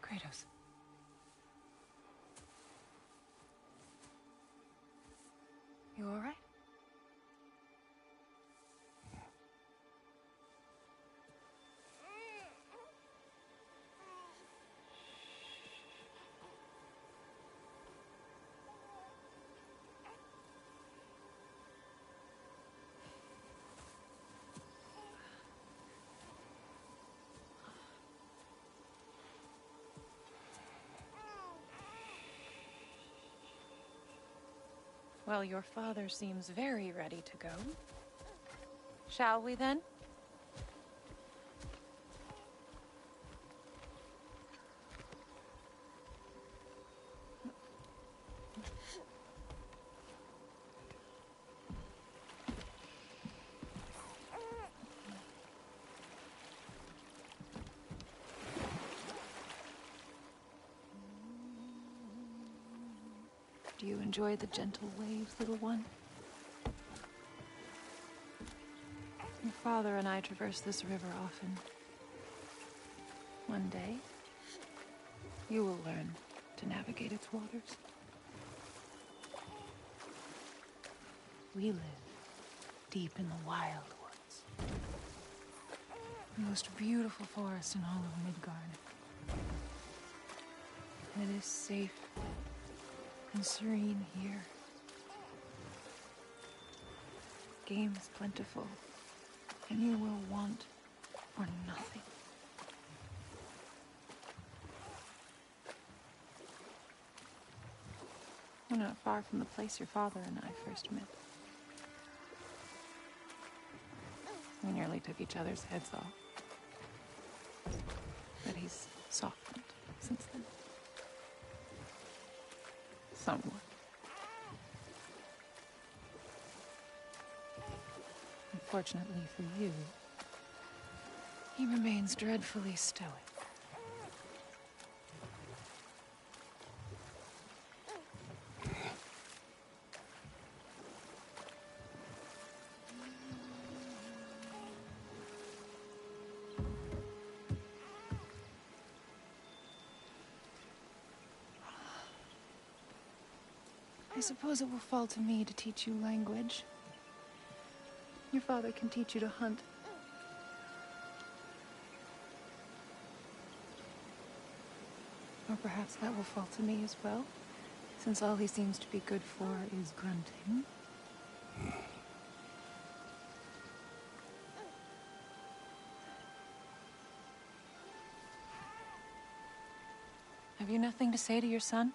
Kratos. You all right? Well, your father seems very ready to go. Shall we then? Do you enjoy the gentle waves, little one? Your father and I traverse this river often. One day, you will learn to navigate its waters. We live deep in the wild woods. The most beautiful forest in all of Midgard. And it is safe and serene here. Game is plentiful, and you will want for nothing. We're not far from the place your father and I first met. We nearly took each other's heads off. But he's softened since then. Somewhat. Unfortunately for you, he remains dreadfully stoic. I suppose it will fall to me to teach you language. Your father can teach you to hunt. Or perhaps that will fall to me as well, since all he seems to be good for is grunting. Have you nothing to say to your son?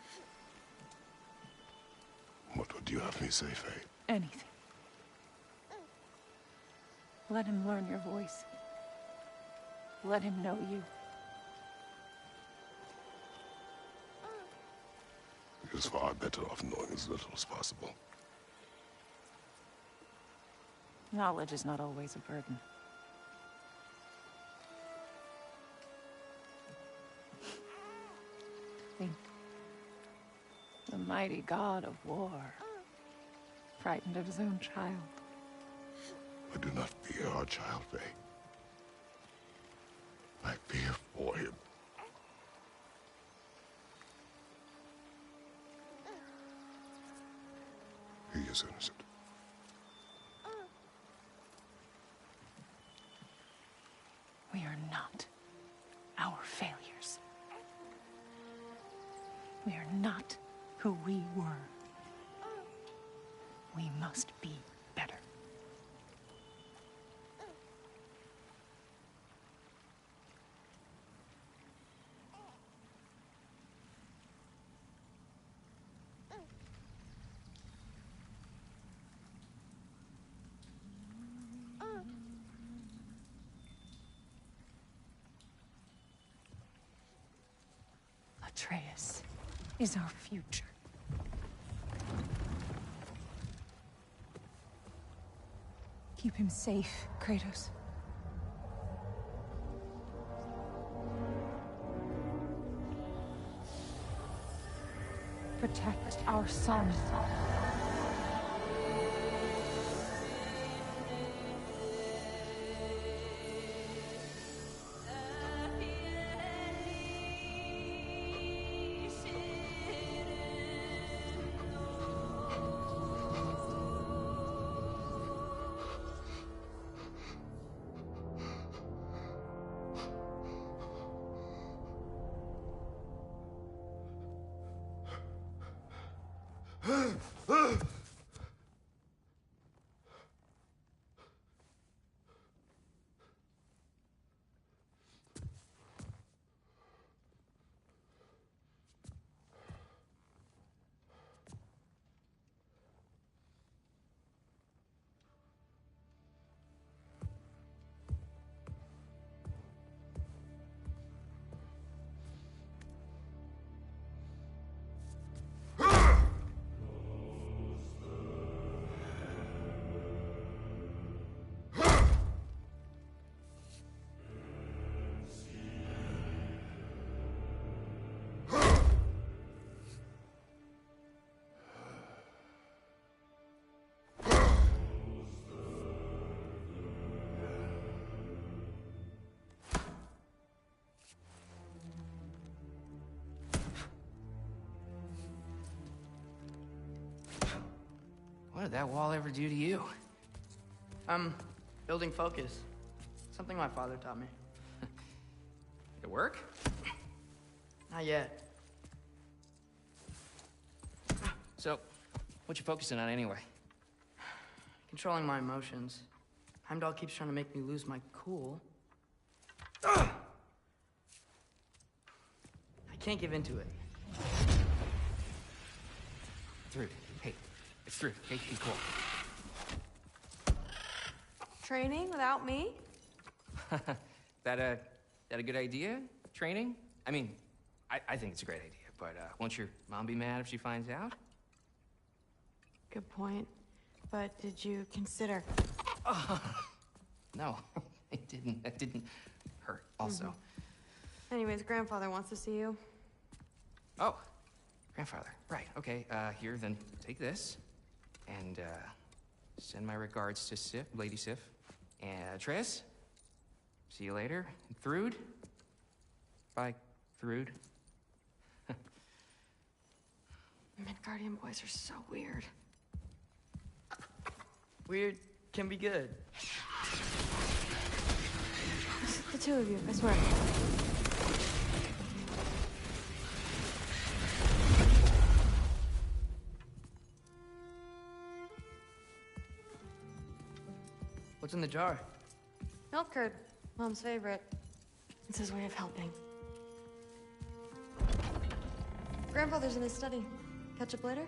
What would you have me say, Faye? Anything. Let him learn your voice. Let him know you. He is far better off knowing as little as possible. Knowledge is not always a burden. Think. The mighty god of war, frightened of his own child. I do not fear our child, Faye. I fear for him. He is innocent. We are not our failures. We are not who we were. We must be better. Atreus is our future. Keep him safe, Kratos. Protect our son. What did that wall ever do to you? Building focus. Something my father taught me. Did it work? Not yet. So, what you focusing on anyway? Controlling my emotions. Heimdall keeps trying to make me lose my cool. I can't give in to it. Thrud, hey, it's Thrud. Hey, be cool. Training without me? That a good idea? Training? I mean, I think it's a great idea, but won't your mom be mad if she finds out? Good point. But did you consider... No, it didn't. That didn't hurt, also. Anyways, grandfather wants to see you. Oh, grandfather. Right, okay. Here, then take this. And, send my regards to Sif, Lady Sif. And, Triss? See you later. And Thrud? Bye, Thrud. Midgardian boys are so weird. Weird can be good. The two of you, I swear. What's in the jar? Milk curd, Mom's favorite. It's his way of helping. Grandfather's in his study. Catch up later?